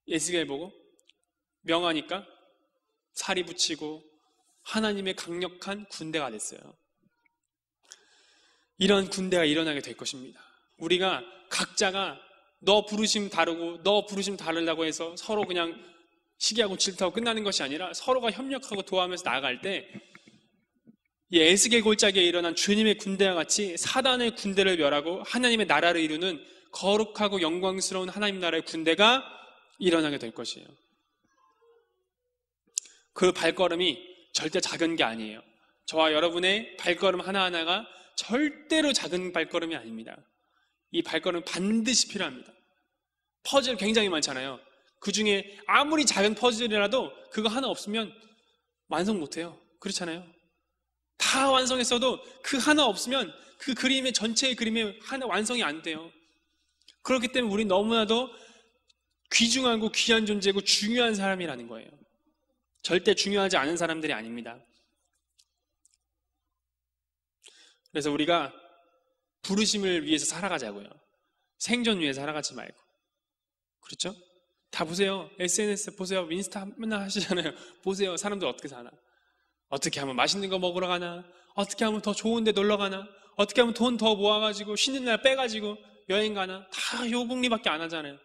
에스겔 보고 명하니까 살이 붙이고 하나님의 강력한 군대가 됐어요. 이런 군대가 일어나게 될 것입니다. 우리가 각자가 너 부르심 다르고 너 부르심 다르다고 해서 서로 그냥 시기하고 질투하고 끝나는 것이 아니라 서로가 협력하고 도와하면서 나아갈 때 이 에스겔 골짜기에 일어난 주님의 군대와 같이 사단의 군대를 멸하고 하나님의 나라를 이루는 거룩하고 영광스러운 하나님 나라의 군대가 일어나게 될 것이에요. 그 발걸음이 절대 작은 게 아니에요. 저와 여러분의 발걸음 하나하나가 절대로 작은 발걸음이 아닙니다. 이 발걸음은 반드시 필요합니다. 퍼즐 굉장히 많잖아요. 그 중에 아무리 작은 퍼즐이라도 그거 하나 없으면 완성 못해요. 그렇잖아요. 다 완성했어도 그 하나 없으면 그 그림의 전체의 그림이 하나 완성이 안 돼요. 그렇기 때문에 우리 너무나도 귀중하고 귀한 존재고 중요한 사람이라는 거예요. 절대 중요하지 않은 사람들이 아닙니다. 그래서 우리가 부르심을 위해서 살아가자고요. 생존 위해서 살아가지 말고. 그렇죠? 다 보세요. SNS 보세요. 인스타 맨날 하시잖아요. 보세요. 사람들 어떻게 사나. 어떻게 하면 맛있는 거 먹으러 가나. 어떻게 하면 더 좋은 데 놀러 가나. 어떻게 하면 돈 더 모아가지고 쉬는 날 빼가지고 여행 가나. 다 요궁리밖에 안 하잖아요.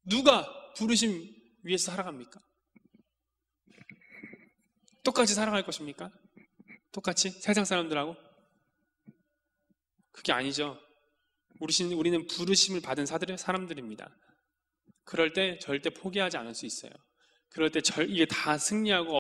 누가 부르심 위해서 살아갑니까? 똑같이 살아갈 것입니까? 똑같이? 세상 사람들하고? 그게 아니죠. 우리는 부르심을 받은 사람들입니다. 그럴 때 절대 포기하지 않을 수 있어요. 그럴 때 이게 다 승리하고